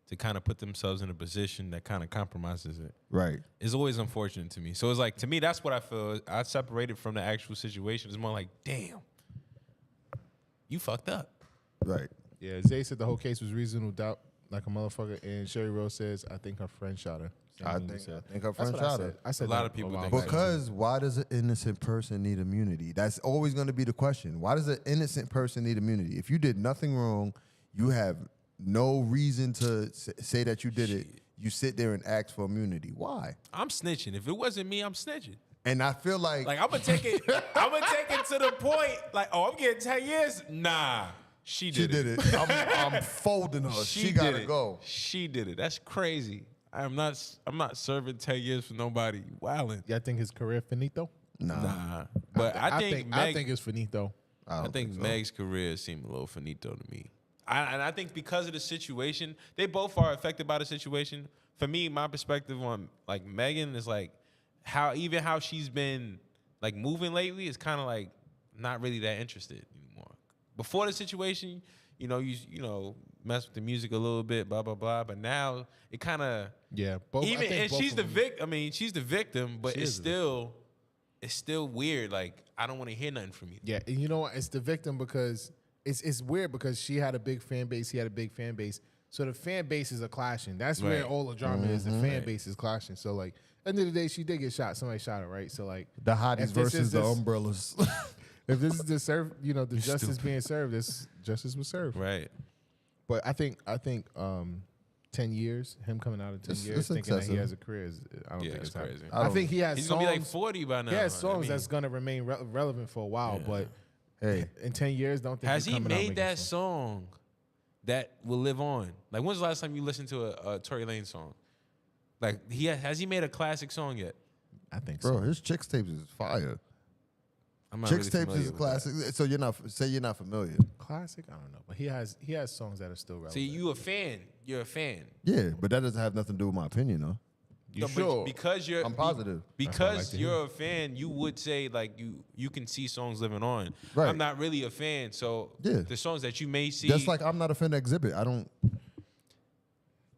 to kind of put themselves in a position that kind of compromises it. Right. It's always unfortunate to me. So it's like, to me, that's what I feel. I separated from the actual situation. It's more like, damn, you fucked up. Right. Yeah, Zay said the whole case was reasonable doubt, like a motherfucker. And Sherry Rose says, I think her friend shot her. Same I thing think he said. her That's friend what shot I her. said. I said A lot that of people while think back. that. Because why does an innocent person need immunity? That's always going to be the question. Why does an innocent person need immunity? If you did nothing wrong, you have no reason to say that you did it. You sit there and ask for immunity. Why? I'm snitching. If it wasn't me, I'm snitching. And I feel like Like, I'm going to take it. I'm going to take it to the point. Like, oh, I'm getting 10 years? Nah. She she did did it. it. I'm folding her. She did gotta it. go. She did it. That's crazy. I'm not serving 10 years for nobody. Wildin'. Y'all think his career finito? Nah. But I think I Meg, think it's finito. I don't think so. Meg's career seemed a little finito to me. And I think because of the situation, they both are affected by the situation. For me, my perspective on like Megan is like how she's been like moving lately is kind of like not really that interested anymore. Before the situation, you know, mess with the music a little bit, blah blah blah. But now it kind of Yeah, both. I even think and both she's of the them- victim. I mean, she's the victim, but She it's is the still weird. Like I don't want to hear nothing from you. Yeah, and you know what? It's the victim because it's weird because she had a big fan base. He had a big fan base. So the fan bases are clashing. That's where Right. all the drama is. The fan base is clashing. So like, end of the day, she did get shot. Somebody shot her, right? So like, The hotties if this versus is the this- umbrellas. if this is the the justice being served, this justice was served. Right. But I think 10 years, him coming out in 10 It's- years, it's thinking that he excessive. has a career, I don't Yeah, think it's it's happening. crazy. I think he has He's songs. gonna be like 40 by now. He has I songs mean, that's gonna remain relevant for a while, but Hey, in 10 years, don't think has he's he coming out made making that songs. song that will live on? Like, when's the last time you listened to a Tory Lanez song? Like, has he made a classic song yet? I think bro, so. his Chicks tapes is fire. I'm not Chicks really tapes familiar is a with that. classic. So you're not familiar. Classic? I don't know, but he has songs that are still relevant. See, you a fan. You're a fan. Yeah, but that doesn't have nothing to do with my opinion, though. You No, but sure? because you're I'm positive. That's what I like Because to you're a fan, you would say like you can see songs living on. Right. I'm not really a fan, so Yeah. the songs that you may see. Just like I'm not a fan of Exhibit. I don't.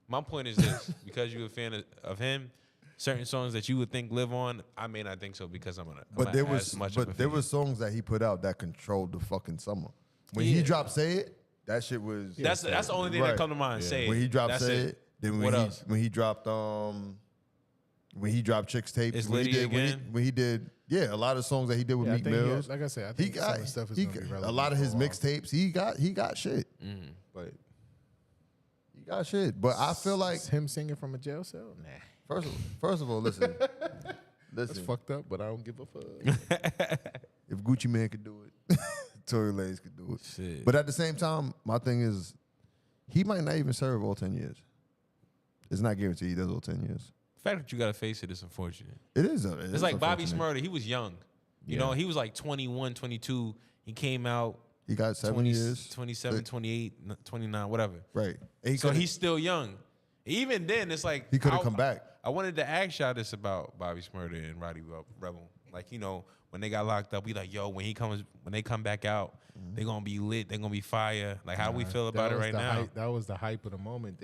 My point is this: because you're a fan of him, certain songs that you would think live on, I may not think so because I'm But there was as much of a but there fan. was songs that he put out that controlled the fucking summer. When he Yeah. dropped "Say It," that shit was. That's the only thing Right. that come to mind. Say it. When he dropped That's "Say It," then What else? when he dropped Chicks tapes, It's when he Liddy did again? when he did a lot of songs that he did with Yeah, I Meek think he Mills. has- like I said, I he think some got of the stuff is he gonna be got- relevant a lot of for his a while. mixtapes. He got shit. but He got shit. But I feel like it's him singing from a jail cell? Nah, first of all, listen. that's Listen, fucked up. But I don't give a fuck. if Gucci Man could do it, Tory Lanez could do it. Shit. But at the same time, my thing is, he might not even serve all 10 years. It's not guaranteed he does all 10 years. The fact that you gotta face it is unfortunate. It is. It's like Bobby Smurda. He was young. You know, he was like 21, 22. He came out He got 7 years. 27, 28, 29, whatever. Right. And So coulda- he's still young. Even then, it's like He coulda I- come back. I wanted to ask y'all this about Bobby Smurda and Roddy Rebel. Like, you know, when they got locked up, we like, yo, when they come back out, they gonna be lit. They gonna be fire. Like, how we feel about it was right the now? hype- that was the hype of the moment.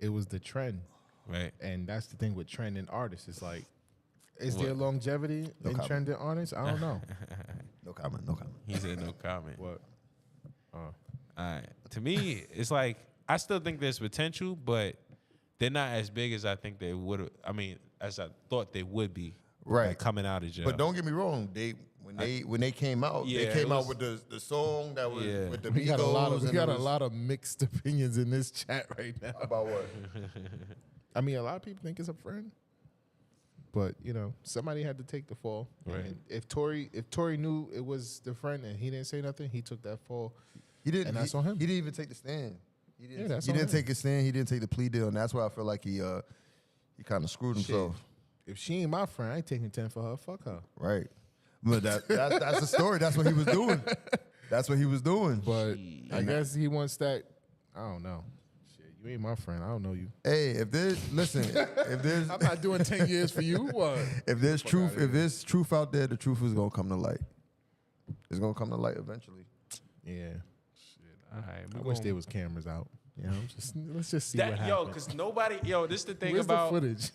It was the trend, Right. and that's the thing with trending artists. It's like, is What? there longevity in comment. trending artists? I don't know. No comment. No comment. He said no comment. What? All right. To me, it's like I still think there's potential, but they're not as big as I think they would. I mean, as I thought they would be. Right. Like, coming out of jail. But don't get me wrong. When they came out, Yeah, they came it out was- with the song that was Yeah. with the We got a lot Migos of we and got it a was- lot of mixed opinions in this chat right now. about what? I mean, a lot of people think it's a friend, but you know, somebody had to take the fall. Right. And if Tory knew it was the friend and he didn't say nothing, he took that fall. He didn't. And that's on him. He didn't even take the stand. He didn't. that's he on didn't him. take a stand. He didn't take the plea deal, and that's why I feel like he kind of screwed himself. If she ain't my friend, I ain't taking 10 for her. Fuck her. Right. But that's the story. That's what he was doing. That's what he was doing. But I guess he wants that. I don't know. Shit, you ain't my friend. I don't know you. Hey, if there's I'm not doing 10 years for you. What? if there's truth out there, the truth is gonna come to light. It's gonna come to light eventually. Yeah. Shit. All right, I wish there was cameras out. You know, let's just see what happens. Yo, because nobody, this is the thing Where's about the footage?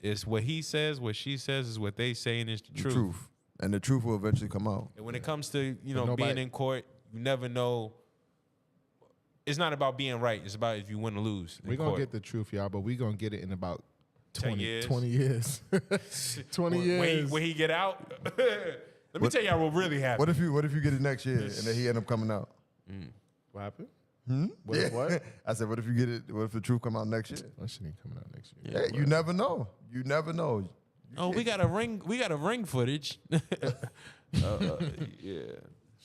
it's what he says, what she says is what they say, and it's the truth. And the truth will eventually come out. And when it comes to nobody- being in court, you never know. It's not about being right. It's about if you win or lose. We're going to get the truth, y'all, but we're going to get it in about 10 years. 20 years. 20 years. When he get out, let me tell y'all what really happened. What if you get it next year and then he end up coming out? What happened? What? What? I said, what if you get it? What if the truth come out next year? That shit ain't coming out next year. Hey, you never know. You never know. Oh, we got a ring. We got a ring footage. Yeah.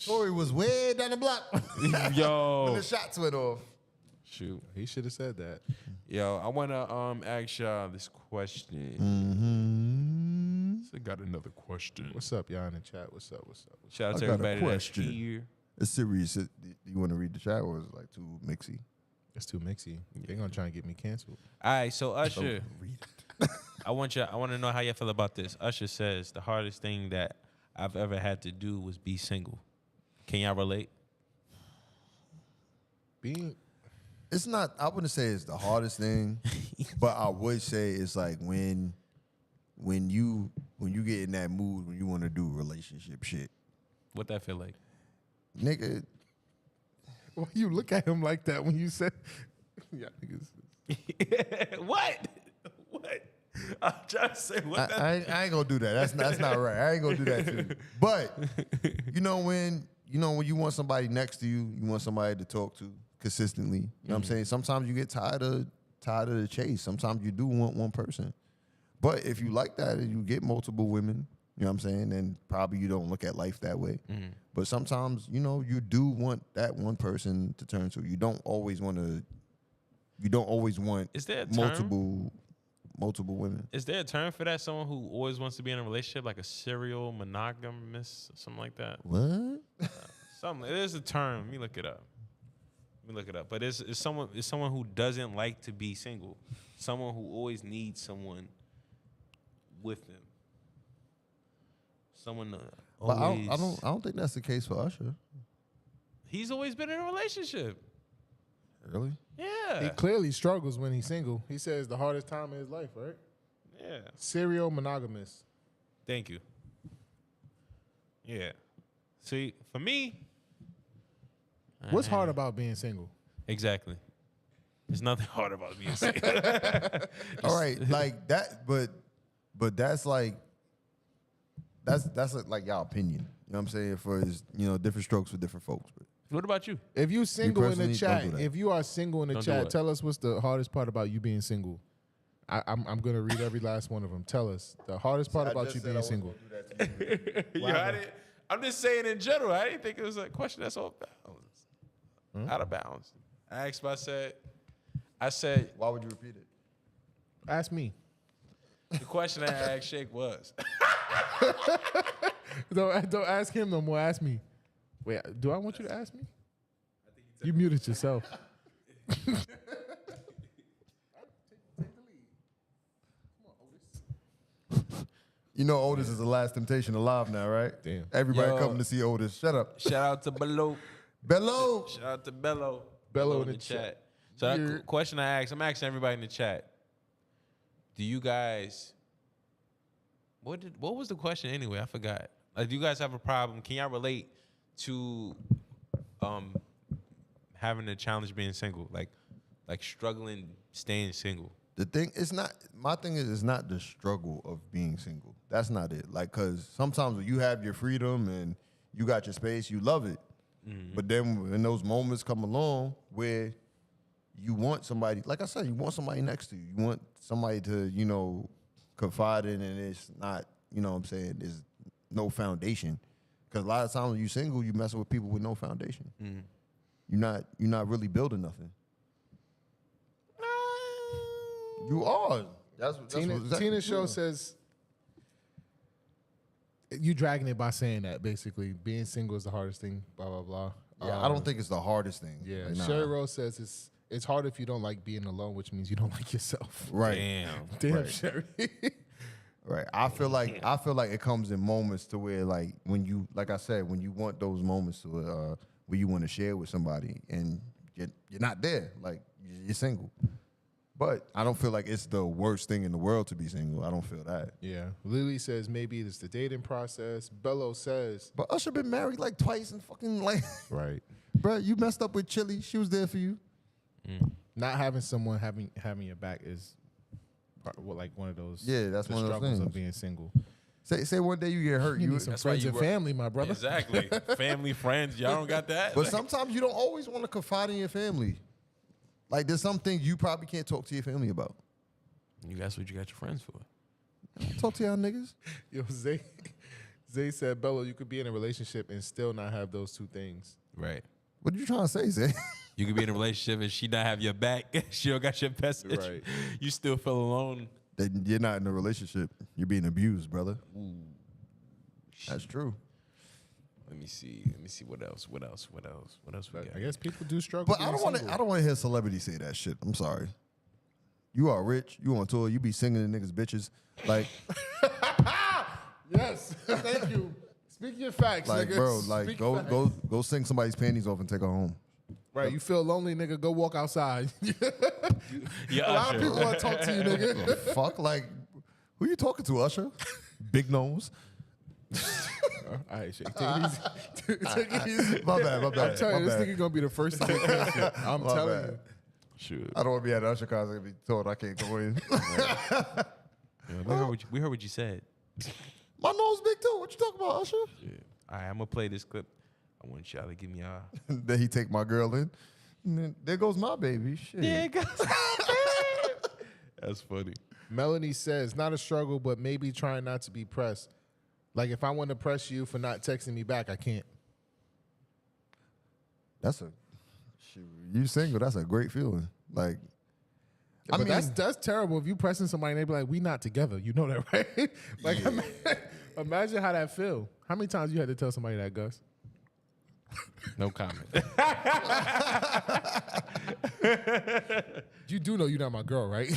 Tory was way down the block when Yo. the shots went off. Shoot. He should have said that. Yo, I want to ask y'all this question. So I got another question. What's up, y'all in the chat? What's up? What's up? Shout out I to got a everybody that's question. here. It's serious. You want to read the chat or is it like too mixy? It's too mixy. They're going to try and get me canceled. All right, so Usher, Read it. I want to know how y'all feel about this. Usher says the hardest thing that I've ever had to do was be single. Can y'all relate? It's not. I wouldn't say it's the hardest thing, but I would say it's like when you get in that mood when you want to do relationship shit, What that feel like? nigga. Why you look at him like that when you said, yeah, niggas. What? What? I'm trying to say what that. I ain't gonna do that. That's not right. I ain't gonna do that to you. But when you want somebody next to you, you want somebody to talk to consistently. You know what I'm saying? Sometimes you get tired of the chase. Sometimes you do want one person. But if you like that and you get multiple women, you know what I'm saying, then probably you don't look at life that way. But sometimes, you do want that one person to turn to. You don't always want Is there a term? multiple women. Is there a term for that? Someone who always wants to be in a relationship, like a serial monogamous, something like that. What? There's a term. Let me look it up. But it's someone who doesn't like to be single. Someone who always needs someone with them. Someone But always. I don't think that's the case for Usher. He's always been in a relationship. Really? Yeah. He clearly struggles when he's single. He says the hardest time in his life, right? Yeah. Serial monogamous. Thank you. Yeah. See, for me. What's hard about being single? Exactly. There's nothing hard about being single. All right, like that, but that's like like y'all opinion. You know what I'm saying? For different strokes for different folks. But What about you? If you single in the personally, chat, don't do that. if you are single in the Don't do chat, what? tell us what's the hardest part about you being single. I'm gonna read every last one of them. Tell us the hardest part about you being single. I'm just saying in general. I didn't think it was a question that's off bounds. Out of bounds. I asked I said, why would you repeat it? Ask me. the question I asked Shake was. Don't ask him no more. Ask me. Wait, do I want you to ask me? You muted yourself. You know, Otis is the last temptation alive now, right? Damn. Everybody Yo. coming to see Otis. Shut up. Shout out to Bello. Bello. Shout out to Bello. Bello in the chat. So that You're- question I asked, I'm asking everybody in the chat. Do you guys what was the question anyway? I forgot. Like, do you guys have a problem? Can y'all relate to having a challenge being single? Like struggling staying single? The thing, my thing is, it's not the struggle of being single. That's not it. Like, cause sometimes when you have your freedom and you got your space, you love it. But then when those moments come along where you want somebody, like I said, you want somebody next to you. You want somebody to, confide in, and it's not, what I'm saying, there's no foundation. Cause a lot of times when you're single, you messing with people with no foundation. you're not really building nothing. You are. That's Tina, exactly Tina Show true. says you dragging it by saying that basically being single is the hardest thing. Blah blah blah. Yeah, I don't think it's the hardest thing. Yeah, Like, nah. Sherry Rose says it's hard if you don't like being alone, which means you don't like yourself. Right. Damn, Right. Sherry. Right. I feel like it comes in moments to where like when you, like I said, when you want those moments to where you want to share with somebody and you're not there, like you're single. But I don't feel like it's the worst thing in the world to be single. I don't feel that. Yeah. Lily says maybe it's the dating process. Bello says, But Usher been married like twice and fucking like, right. bro, you messed up with Chili. She was there for you. Not having someone having your back is like one of those. Yeah, that's the one of those struggles things. of being single. Say one day you get hurt. You You need some That's why friends you and work- family, my brother. Exactly. Family, friends, y'all don't got that. But sometimes you don't always want to confide in your family. Like there's some things you probably can't talk to your family about. That's what you got your friends for. Talk to y'all niggas. Yo, Zay said, Bello, you could be in a relationship and still not have those two things. Right. What are you trying to say, Zay? You could be in a relationship and she not have your back. She don't got your best interest. Right. You still feel alone. Then you're not in a relationship. You're being abused, brother. That's true. Let me see what else we got. I guess people do struggle. But I being don't want to. single. I don't want to hear celebrities say that shit. I'm sorry. You are rich. You on tour. You be singing to niggas bitches. Like, Yes, thank you. Speak your facts, like, nigga. bro. Like, Speak go facts. go sing somebody's panties off and take her home. Right, you feel lonely, nigga. Go walk outside. Yeah, A lot of people want to talk to you, nigga. Fuck. Like, who you talking to, Usher? Big nose. All right, shit. Take it easy. Take it easy. My bad. I'm telling you, my this bad. nigga gonna be the first to get canceled. I'm My telling bad. you. Sure. I don't want to be at an Usher concert and be told I can't go in. We heard what you said. My nose big too. What you talking about, Usher? Yeah. All right, I'm gonna play this clip. I want y'all to give me a. Then he take my girl in. And then there goes my baby. Shit. That's funny. Melanie says, not a struggle, but maybe trying not to be pressed. Like if I want to press you for not texting me back, I can't. That's a shoot. You single? That's a great feeling. Like, I But mean, that's terrible. If you pressing somebody and they be like, we not together. You know that, right? Like imagine how that feel. How many times you had to tell somebody that, Gus? No comment. You do know you're not my girl, right?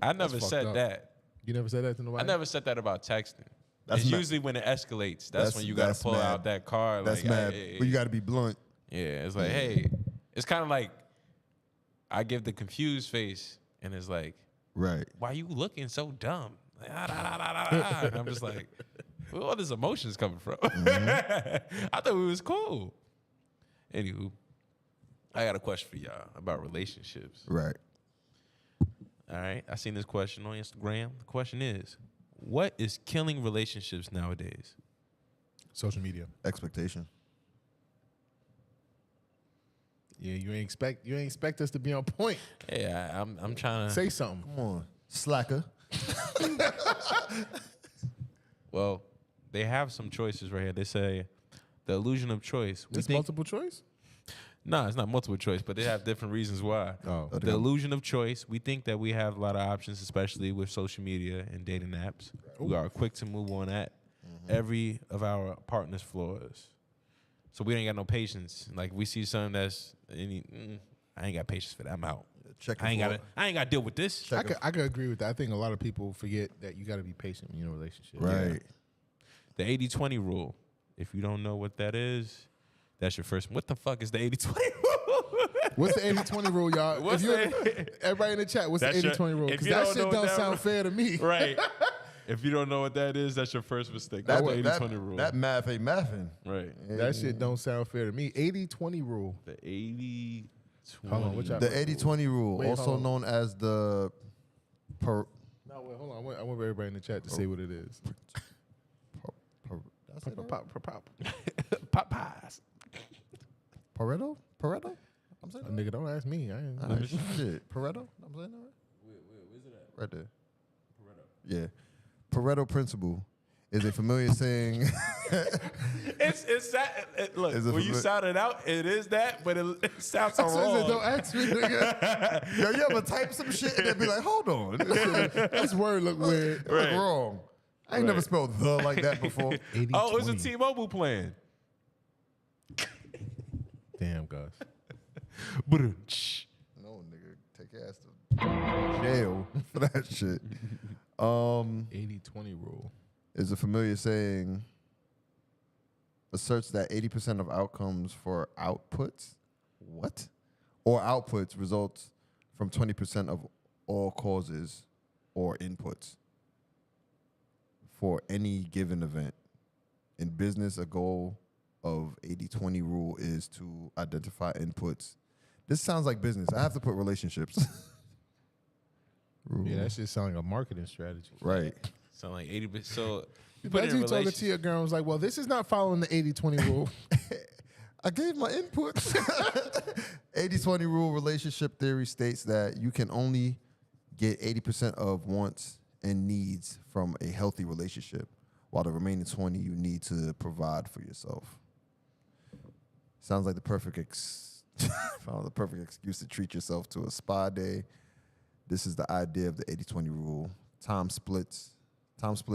I never fucked said up. that. You never said that to nobody? I never said that about texting. That's It's mad. usually when it escalates. That's when you got that's to pull mad. out that card. that's like, mad. hey, But you got to be blunt. yeah, it's like, hey, it's kind of like I give the confused face, and it's like, Right. why you looking so dumb? Like, and I'm just like, where all these emotions coming from? I thought we was cool. Anywho, I got a question for y'all about relationships. Right. All right, I seen this question on Instagram. The question is, what is killing relationships nowadays? Social media. Expectation. Yeah, you ain't expect us to be on point. Yeah, I'm trying to Say something. Come on. Slacker. Well, they have some choices right here. They say the illusion of choice. We This think, multiple choice? no, it's not multiple choice, but they have different reasons why. Oh. The illusion of choice. We think that we have a lot of options, especially with social media and dating apps. We are quick to move on at every of our partner's flaws. So we ain't got no patience. Like we see something that's I ain't got patience for that. I'm out. Checking I ain't for- got to deal with this. I could agree with that. I think a lot of people forget that you got to be patient in your relationship. Right. The 80-20 rule. If you don't know what that is, that's your first. What the fuck is the 80-20 rule? What's the 80-20 rule, y'all? What's Everybody in the chat, what's the That's your- 80-20 rule? if Because you that don't know shit what don't that sound rule- fair to me. Right. If you don't know what that is, that's your first mistake. That's the 80-20 rule. That math ain't mathing. right. That shit don't sound fair to me. 80-20 rule. The 80-20. Hold on, what y'all- The 80-20 rule, Wait, also hold on. known as the No, wait, hold on. I want everybody in the chat to say what it is. did I say that right? Pop. Popeyes. Pareto? Pareto? I'm saying that Nigga, don't ask me. I ain't. right? All right, shit. Pareto? I'm saying that right? Where's it at? Right there. Pareto. Yeah. Pareto principle is a familiar saying. It's that. Look, Is it when you familiar? sound it out, it is that, but it sounds so So he said, wrong. don't ask me, nigga. Yo, you ever type some shit and then be like, hold on, This word look weird. it look wrong. I ain't never spelled the like that before. 80, Oh, it's a 20. T-Mobile plan. Damn, Gus. No, nigga, take your ass to jail for that shit. 80-20 rule. Is a familiar saying asserts that 80% of outcomes for outputs, what? Or outputs results from 20% of all causes or inputs for any given event. In business, a goal of 80-20 rule is to identify inputs. This sounds like business. I have to put relationships. Rule. Yeah, that shit sound like a marketing strategy. Right. Sound like 80%. So you put it Imagine in you talking to relations. your girl and was like, well, this is not following the 80-20 rule. I gave my input. 80-20 rule relationship theory states that you can only get 80% of wants and needs from a healthy relationship, while the remaining 20 you need to provide for yourself. Sounds like the perfect found the perfect excuse to treat yourself to a spa day. This is the idea of the 80-20 rule. Time split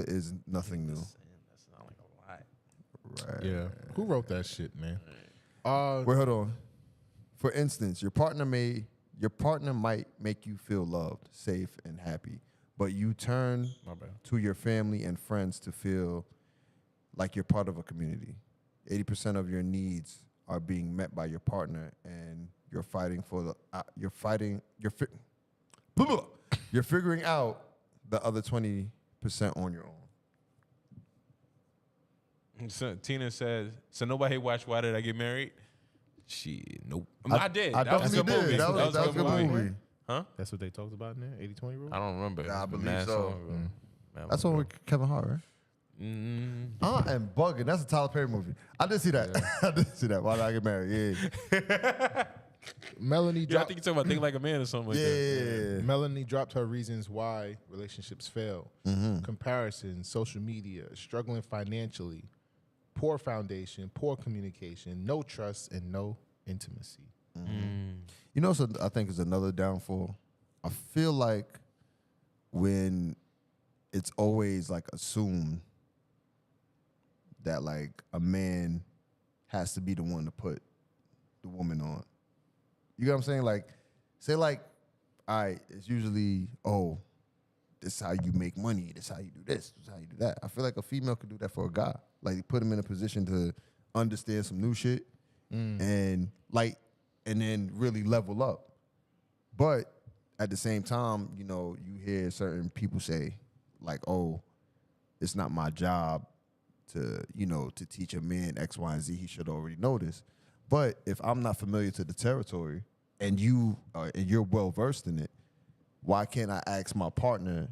is nothing new. That sound like a lot. Right. Yeah. Who wrote that shit, man? Wait, hold on. For instance, your partner might make you feel loved, safe, and happy, but you turn My bad. to your family and friends to feel like you're part of a community. 80% of your needs are being met by your partner, and you're fighting for the you're figuring out the other 20% on your own. So Tina says, so nobody watched Why Did I Get Married? Shit, nope. I did. I That was a definitely good movie. did. That was a good movie. Huh? That's what they talked about in there? 80-20 rule? I don't remember. Nah, I It's been believe mad so. long ago. Mad That's long one ago. with Kevin Hart, right? I am bugging. That's a Tyler Perry movie. I did see that. I did see that. Why did I get married? Yeah. Melanie Yeah, I dropped think you're talking about Think Like a Man or something like that. Yeah. Melanie dropped her reasons why relationships fail. Comparison, social media, struggling financially, poor foundation, poor communication, no trust, and no intimacy. You know, so I think is another downfall. I feel like when it's always like assumed that like a man has to be the one to put the woman on. You get what I'm saying? Like, say like, all right, it's usually, oh, this is how you make money. This is how you do this. This is how you do that. I feel like a female could do that for a guy. Like, put him in a position to understand some new shit and then really level up. But at the same time, you know, you hear certain people say, like, oh, it's not my job to, you know, to teach a man X, Y, and Z. He should already know this. But if I'm not familiar to the territory and you're well versed in it, why can't I ask my partner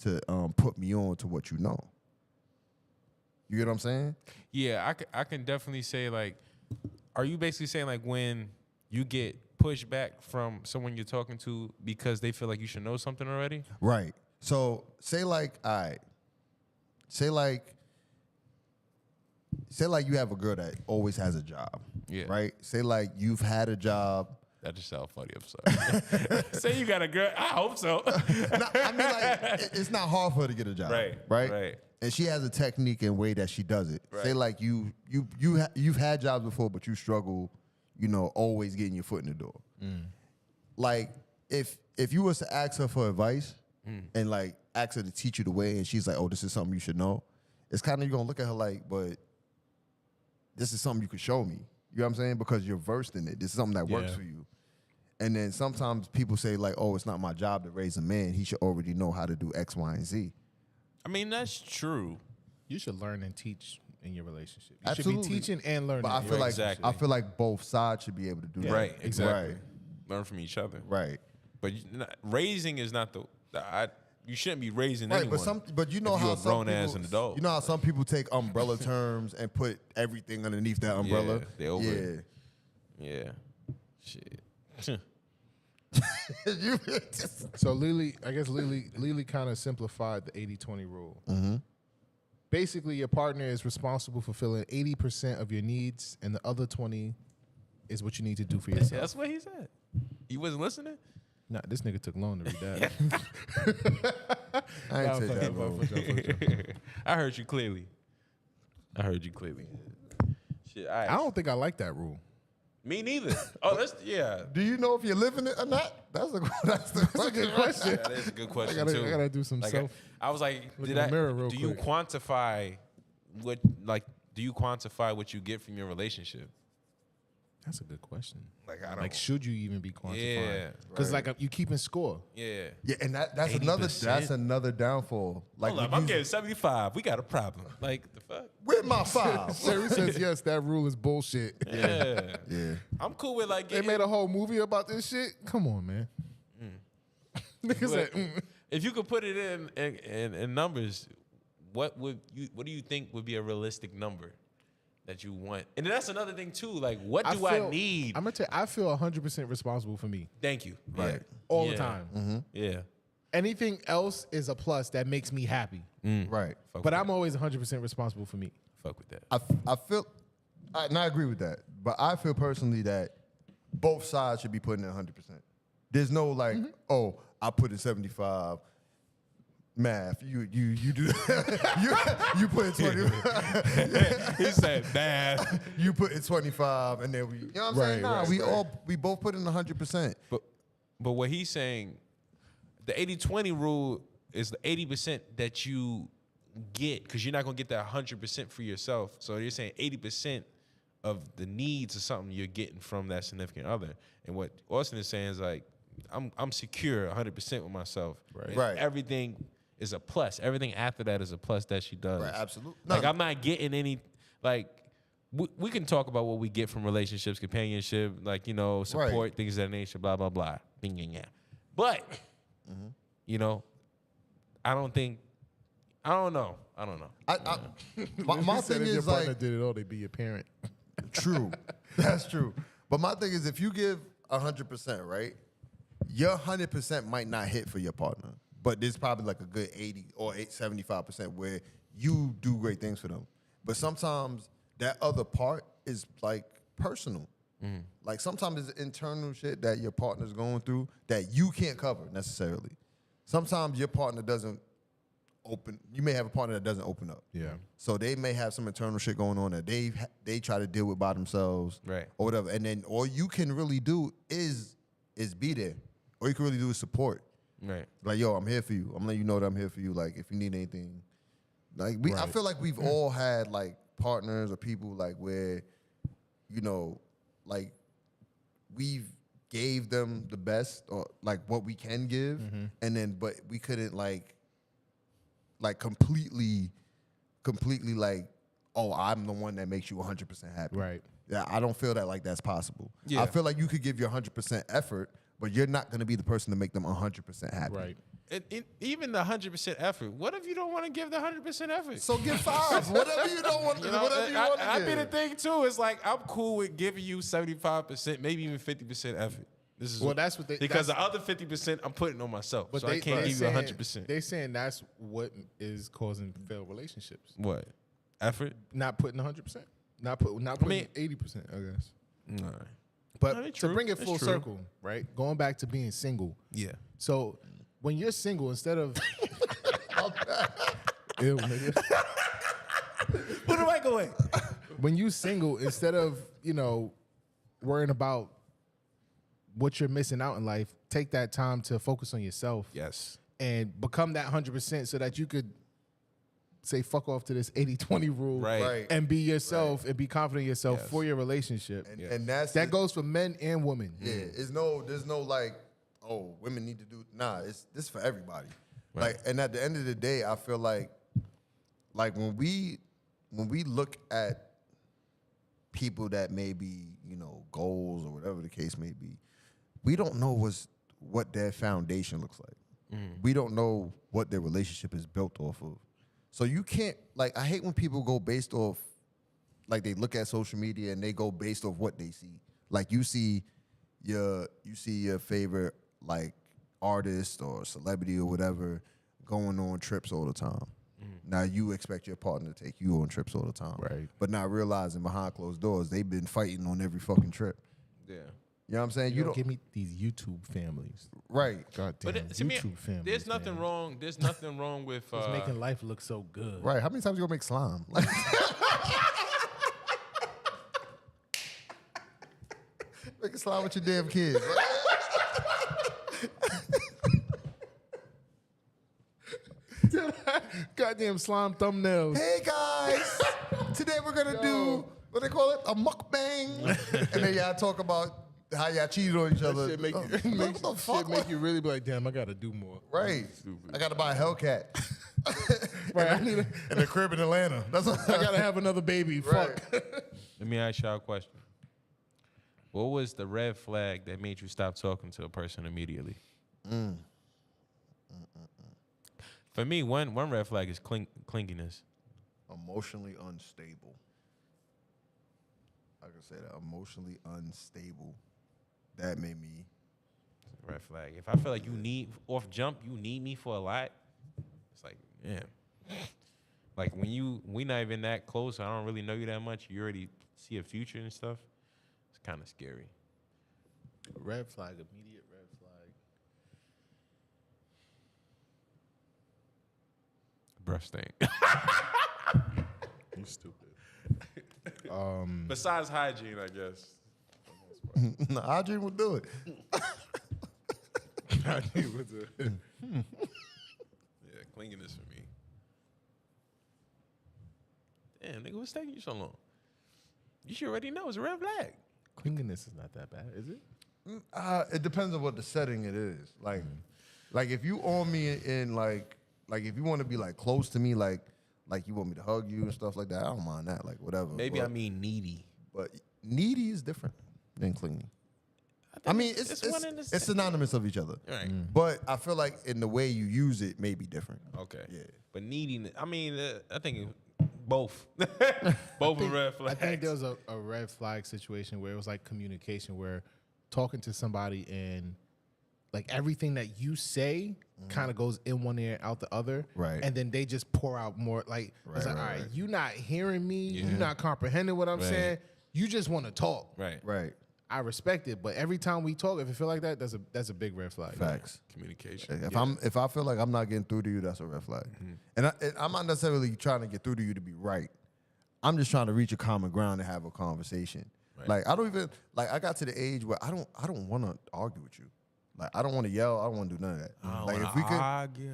to put me on to what you know? You get what I'm saying? Yeah, I can definitely say, like, are you basically saying, like, when you get pushed back from someone you're talking to because they feel like you should know something already? Right. So say like, all right, say like you have a girl that always has a job. Yeah. Right? Say like you've had a job. That just sounds funny. I'm sorry. Say you got a girl. I hope so. No, I mean, like, it's not hard for her to get a job. Right, Right? right. And she has a technique and way that she does it. Right. Say like you've had jobs before, but you struggle, you know, always getting your foot in the door. Like if you was to ask her for advice and like ask her to teach you the way, and she's like, oh, this is something you should know, it's kind of, you're gonna look at her like, but this is something you could show me. You know what I'm saying? Because you're versed in it. This is something that works Yeah. for you. And then sometimes people say like, oh, it's not my job to raise a man. He should already know how to do X, Y, and Z. I mean, that's true. You should learn and teach in your relationship. You Absolutely. should be teaching and learning. But I in feel your like Exactly. I feel like both sides should be able to do that. Right, exactly. Right. Learn from each other. Right. But raising is not you shouldn't be raising Right, anyone. but you know if how you're a some grown people, ass an adult. You know how some people take umbrella terms and put everything underneath that umbrella. Yeah, they over yeah. it. Yeah. Shit. You- So Lily kind of simplified the 80-20 rule. basically your partner is responsible for fulfilling 80% of your needs, and the other 20 is what you need to do for yourself. That's what he said. You wasn't listening? Nah, this nigga took long to read that. I ain't say that, bro. I heard you clearly. Shit, all right. I don't think I like that rule. Me neither. Oh, that's Do you know if you're living it or not? That's a good question. Yeah, that is a good question I too. gotta do some Like, self. I was like, Look did in the I? mirror real Do you quick. quantify what? Like, do you quantify what you get from your relationship? That's a good question. Like, I don't. Like, should you even be quantifying? Yeah, Because like you keeping score. Yeah. Yeah, and that's 80%? another downfall. Like, Hold up, I'm getting 75. We got a problem. Like the fuck? with my 5. Terry says yes. That rule is bullshit. Yeah. Yeah. I'm cool with like They getting. made a whole movie about this shit. Come on, man. Nigga said, If you could put it in numbers, what do you think would be a realistic number that you want? And that's another thing too. Like, what do I need? I'm gonna tell you, I feel 100% responsible for me Thank you. Right. all the Yeah. time. Yeah. Anything else is a plus that makes me happy. Right. Fuck But with I'm always 100% responsible for me. that. Fuck with that. I feel, and I agree with that, but I feel personally that both sides should be putting in 100%. There's no like, oh, I put in 75. Math, you do you put in 20. He said math. You put in 25, and then we, you know what I'm saying? Nah, we both put in 100%. But what he's saying, the 80-20 rule is the 80% that you get, because you're not gonna get that 100% for yourself. So you're saying 80% of the needs or something you're getting from that significant other. And what Austin is saying is like, I'm secure 100% with myself. And Right. everything is a plus. Everything after that is a plus that she does. Right, absolutely. Like, No. I'm not getting any, like, we can talk about what we get from relationships, companionship, like, you know, support, Right. things of that nature, blah, blah, blah. Bing, yang, yang. But, you know, I don't know. My Said thing if your is partner like, did it all, they'd be your parent. true. That's true. But my thing is, if you give 100%, right, your 100% might not hit for your partner, but there's probably like a good 80 or 75% where you do great things for them. But sometimes that other part is like personal. Like sometimes it's internal shit that your partner's going through that you can't cover necessarily. Sometimes your partner doesn't open. You may have a partner that doesn't open up. Yeah. So they may have some internal shit going on that they try to deal with by themselves, Right. or whatever. And then all you can really do is be there. All you can really do is support. Right. Like, yo, I'm here for you. I'm letting you know that I'm here for you. Like, if you need anything, like I Right. feel like we've all had like partners or people like where, you know, like we've gave them the best or like what we can give, and then but we couldn't like completely like, oh, I'm the one that makes you 100% happy. Right. Yeah, I don't feel that like that's possible. Yeah. I feel like you could give your 100% effort, but you're not going to be the person to make them 100% happy. Right. Even the 100% effort. What if you don't want to give the 100% effort? So give 5. Whatever you don't want. You know, Whatever you want to I give. be the thing too. It's like, I'm cool with giving you 75%, maybe even 50% effort. This is Well, that's what they- because that's- the other 50% I'm putting on myself. But So I can't give you 100%. They're saying that's what is causing failed relationships. What? Effort? Not putting 100%. Not putting 80%, I guess. No. But No, to it's true. bring it It's full true. circle, right? Going back to being single. Yeah. So when you're single, instead of ew, nigga. Put the mic away. When you single, instead of, worrying about what you're missing out in life, take that time to focus on yourself. Yes. And become that 100% so that you could say fuck off to this 80-20 rule. Right. And be yourself and be confident in yourself Yes. for your relationship. And that's That goes for men and women. Yeah, there's no like, oh, women need to do. Nah, this for everybody. Like, and at the end of the day, I feel like when we look at people that may be, goals or whatever the case may be, we don't know what their foundation looks like. We don't know what their relationship is built off of. So you can't, like, I hate when people go based off, like, they look at social media and they go based off what they see. Like, you see your favorite, like, artist or celebrity or whatever going on trips all the time. Now you expect your partner to take you on trips all the time. Right. But not realizing behind closed doors, they've been fighting on every fucking trip. Yeah. You know what I'm saying? You don't give me these YouTube families. Right. God damn, But to me, YouTube families. there's nothing man. wrong. There's nothing wrong with It's making life look so good. Right. How many times you gonna make slime? Make a slime with your damn kids. Goddamn slime thumbnails. Hey guys, today we're gonna do what they call it, a mukbang, and then y'all talk about how y'all cheated on each other. Shit make, Oh, you, what the fuck? shit make you really be like, damn, I gotta do more. Right. I gotta buy a Hellcat. Right, I need And a crib in Atlanta. That's what I gotta have another baby. Right. Fuck. Let me ask y'all a question. What was the red flag that made you stop talking to a person immediately? For me, one red flag is clinginess. Emotionally unstable. I can say that. Emotionally unstable. That made me. Red flag. If I feel like you need off jump, you need me for a lot. It's like, yeah. Like we not even that close. I don't really know you that much. You already see a future and stuff. It's kind of scary. Red flag, immediate red flag. Breath stain. You stupid. Besides hygiene, I guess. No, Audrey would do it. Yeah, clinginess for me. Damn, nigga, what's taking you so long? You should already know it's a red flag. Clinginess is not that bad, is it? It depends on what the setting it is. Like if you on me in like if you want to be like close to me, like you want me to hug you and stuff like that, I don't mind that. Like whatever. Maybe I mean needy. But needy is different than clingy. I mean, it's one and the it's synonymous of each other. Right. But I feel like in the way you use it may be different. Okay. Yeah. But neediness, I mean, I think both. Both are red flags. I think there was a red flag situation where it was like communication, where talking to somebody and like everything that you say kind of goes in one ear, out the other. Right. And then they just pour out more. Like, it's like, right, all right, right. you not hearing me. Yeah. You not comprehending what I'm Right. saying. You just want to talk. Right. Right. I respect it. But every time we talk, if it feel like that, that's a big red flag. Facts. Communication. If I feel like I'm not getting through to you, that's a red flag. And I'm not necessarily trying to get through to you to be right. I'm just trying to reach a common ground and have a conversation. Right. Like I don't even like I got to the age where I don't want to argue with you. Like I don't want to yell. I don't want to do none of that. Like if we could, argue.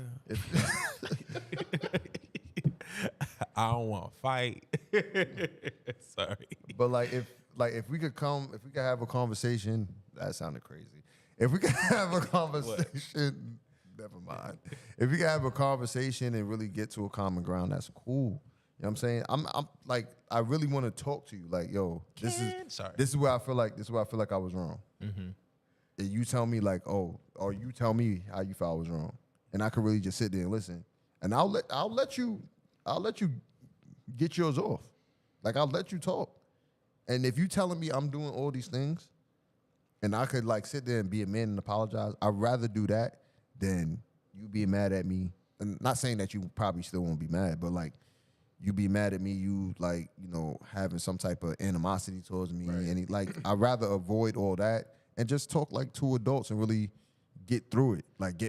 I don't want to fight. Sorry. but like if we could have a conversation. That sounded crazy. If we could have a conversation, never mind. If we could have a conversation and really get to a common ground, that's cool. You know what I'm saying? I'm like I really want to talk to you. Like, yo, this is where I feel like I was wrong. And you tell me like, oh, or you tell me how you felt I was wrong, and I could really just sit there and listen. And I'll let you get yours off. Like I'll let you talk. And if you telling me I'm doing all these things, and I could like sit there and be a man and apologize, I'd rather do that than you being mad at me. And not saying that you probably still won't be mad, but like you be mad at me, you like, you know, having some type of animosity towards me. Right. And like I'd rather avoid all that and just talk like two adults and really get through it. Like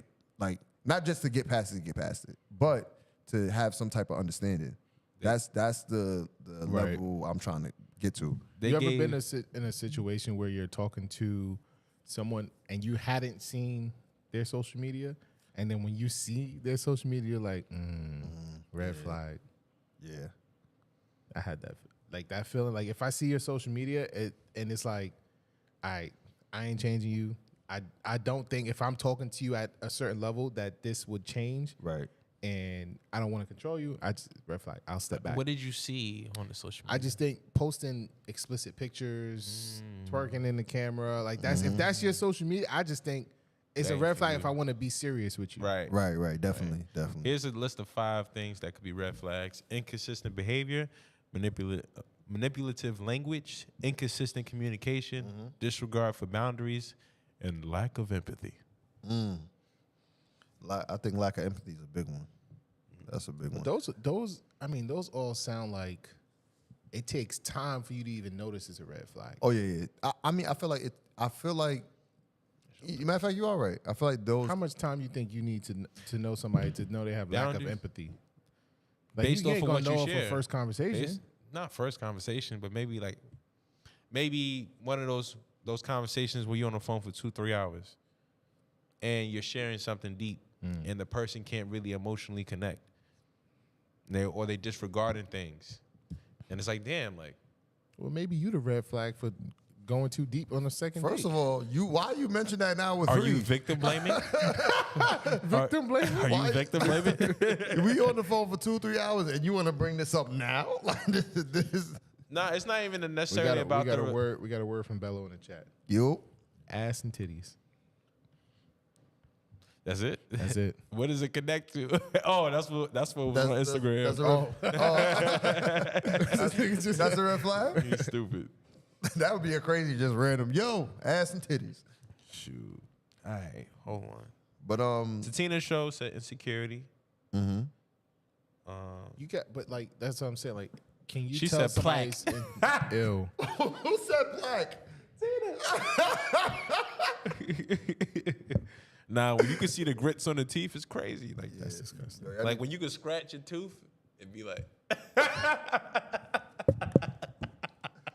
not just to get past it, but to have some type of understanding. That's the Right. level I'm trying to get to. You ever been in a situation where you're talking to someone and you hadn't seen their social media, and then when you see their social media, you're like, red flag. Yeah. I had that feeling. Like if I see your social media and it's like, I ain't changing you. I don't think if I'm talking to you at a certain level that this would change. Right. And I don't want to control you. I just red flag. I'll step back. What did you see on the social media? I just think posting explicit pictures, twerking in the camera, like if that's your social media, I just think it's a red flag if I want to be serious with you. Right. Definitely. Here's a list of 5 things that could be red flags: inconsistent behavior, manipulative language, inconsistent communication, disregard for boundaries, and lack of empathy. I think lack of empathy is a big one. That's a big one. Those, I mean, those all sound like it takes time for you to even notice it's a red flag. Oh yeah. I mean, I feel like matter of fact, you all right. I feel like those. How much time you think you need to know somebody to know they have lack of empathy? Like Based you off ain't of gonna what you know share. for first conversation. Not first conversation, but maybe one of those conversations where you're on the phone for 2-3 hours and you're sharing something deep and the person can't really emotionally connect. Or they disregarding things. And it's like, damn, like. Well, maybe you the red flag for going too deep on the second First date. of all, why you mention that now with Are three? you victim blaming? Victim blaming? Are you victim blaming? We on the phone for 2-3 hours and you want to bring this up now? Like this. Nah, it's not even we necessarily about got a word. We got a word from Bello in the chat. Yo. Ass and titties. That's it. That's it. What does it connect to? Oh, that's what was on Instagram. That's a red flag? You're stupid. That would be a crazy, just random, yo, ass and titties. Shoot. All right, hold on. But The Tina show said insecurity. You got, but like that's what I'm saying. Like, can you? She tell said plaque. Ew. who said black? Nah, when you can see the grits on the teeth, it's crazy. Like That's disgusting. like when you can scratch your tooth, it'd be like.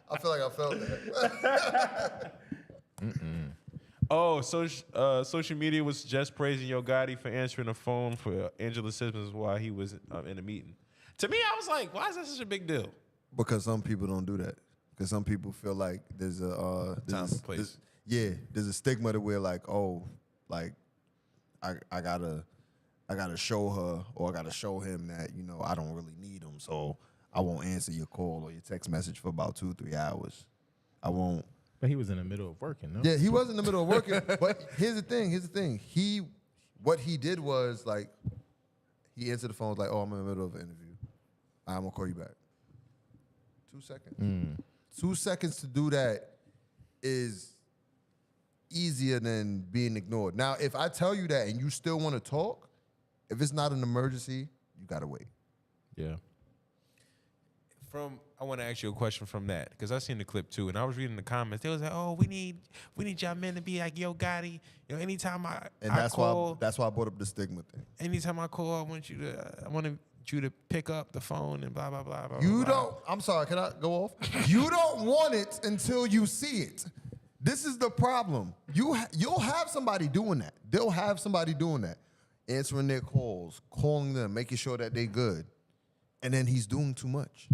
I feel like I felt that. Oh, social media was just praising Yo Gotti for answering the phone for Angela Simmons while he was in a meeting. To me, I was like, why is that such a big deal? Because some people don't do that. Because some people feel like there's a Time and place. there's a stigma to where like, oh, like I gotta show her or I gotta show him that, you know, I don't really need him, so I won't answer your call or your text message for about 2-3 hours. I won't. But he was in the middle of working, no? Yeah, he was in the middle of working. But here's the thing. What he did was like, he answered the phone was like, oh, I'm in the middle of an interview. I'm gonna call you back. 2 seconds. 2 seconds to do that is easier than being ignored. Now, if I tell you that and you still want to talk, if it's not an emergency, you gotta wait. Yeah. I want to ask you a question from that because I seen the clip too, and I was reading the comments. They was like, "Oh, we need y'all men to be like Yo Gotti. You know, anytime I call, that's why I brought up the stigma thing. anytime I call, I want you to pick up the phone and blah blah blah blah." You blah. don't. I'm sorry. Can I go off? You don't want it until you see it. This is the problem. You'll have somebody doing that. They'll have somebody doing that, answering their calls, calling them, making sure that they're good, and then he's doing too much.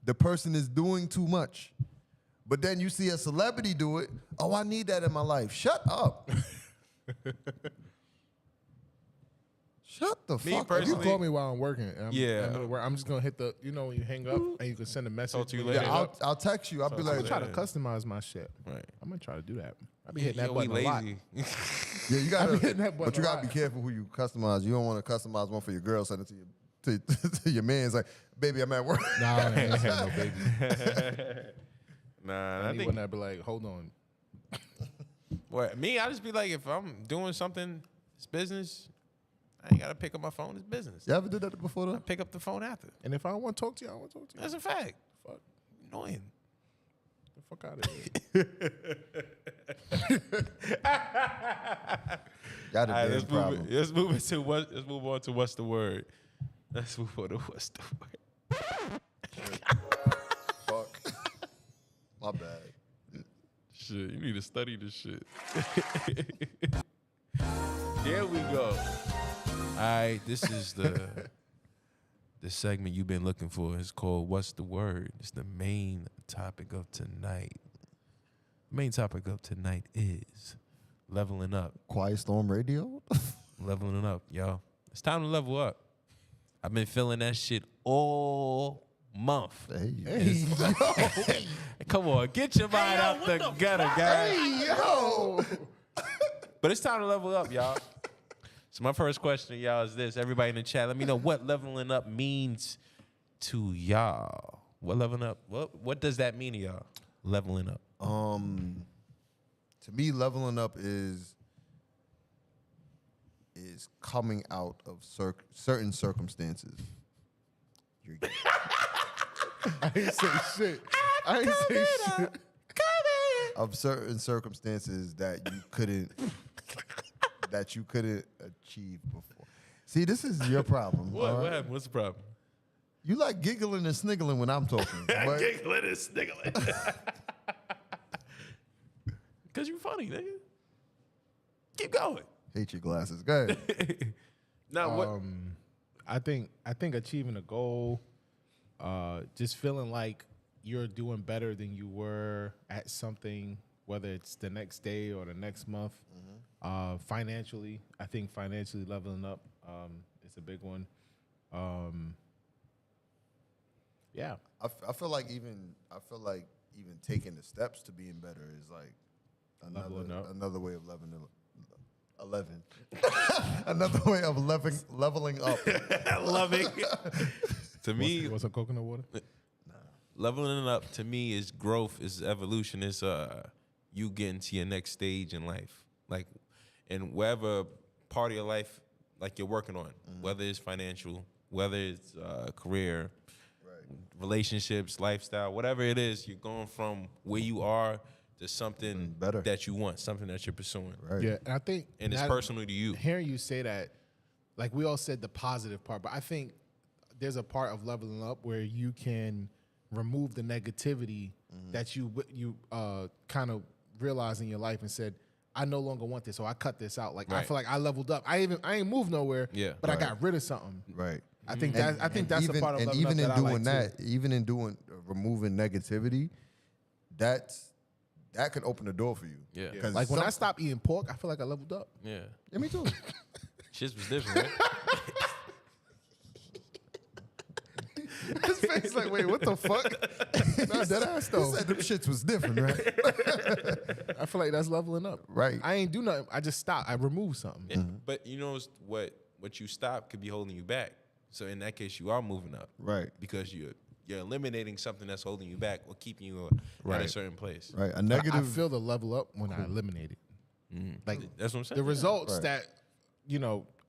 The person is doing too much. But then you see a celebrity do it. Oh, I need that in my life. Shut up. Shut the fuck up. If you call me while I'm working, and I'm just gonna hit the, you know, when you hang up and you can send a message. Talk to you when you later. hang Yeah, up. I'll text you. I'll be I'm like, gonna try to customize my shit. Right. I'm gonna try to do that. I be hitting that we button a lot. lazy. yeah, you gotta, hitting that button but you a gotta lot. be careful who you customize. You don't want to customize one for your girl, send it to your man. It's like, baby, I'm at work. Nah, I ain't saying no baby. Nah, I I need think one that be like, hold on. me, I just be like, if I'm doing something, it's business. I ain't gotta pick up my phone. It's business. You ever did that before I though? pick up the phone after. And if I don't want to talk to you, I don't want to talk to you. That's a fact. Fuck. Annoying. The fuck out of here. Got a All right, damn problem. let's move on to what's the word. Let's move on to what's the word. Fuck. My bad. Shit, you need to study this shit. There we go. All right, this is the segment you've been looking for. It's called What's the Word? It's the main topic of tonight. The main topic of tonight is leveling up. Quiet Storm Radio? Leveling up, y'all. It's time to level up. I've been feeling that shit all month. Hey, Come on, get your mind out the gutter, guys. yo. But it's time to level up, y'all. So my first question to y'all is this. Everybody in the chat, let me know what leveling up means to y'all. What leveling up? What does that mean to y'all? Leveling up. To me, leveling up is is coming out of certain circumstances. You're gay. I ain't say shit. I ain't say shit. Of certain circumstances that you couldn't achieve before. See, this is your problem. What? all What right? happened? What's the problem? You like giggling and sniggling when I'm talking. but Giggling and sniggling. Cause you funny, nigga. Keep going. hate your glasses. Go ahead. Now what? I think achieving a goal, just feeling like you're doing better than you were at something, whether it's the next day or the next month. Financially, I think financially leveling up is a big one. Yeah, I feel like even taking the steps to being better is like Leveling up. another way of another way of leveling up. Loving. To me, want some coconut water? leveling up to me is growth, is evolution, is you getting to your next stage in life, like in whatever part of your life like you're working on, whether it's financial, whether it's career, relationships, lifestyle, whatever it is, you're going from where you are to something better. that you want, something that you're pursuing, Right. Yeah, and I think and it's that- personal to you. Hearing you say that, like we all said the positive part, but I think there's a part of leveling up where you can remove the negativity that you kind of realized in your life and said, I no longer want this, so I cut this out. Like I Right. feel like I leveled up. I ain't moved nowhere. Yeah. but I got rid of something. Right. I think that's even, a part of and leveling even up in that doing I like that, too. even in doing removing negativity, that can open the door for you. Yeah. 'Cause Like when I stopped eating pork, I feel like I leveled up. Yeah, yeah, me too. shit was different, right? His face like, wait, what the fuck? Nah, dead ass though. Said them shits was different, right? I feel like that's leveling up. Right. I ain't do nothing. I just stopped. I removed something. Yeah, but you know what you stop could be holding you back. So in that case, you are moving up, Right. Because you're eliminating something that's holding you back or keeping you at a Right. certain place. Right. A I negative. feel the level up when I eliminate it. Like That's what I'm saying. the results Right. that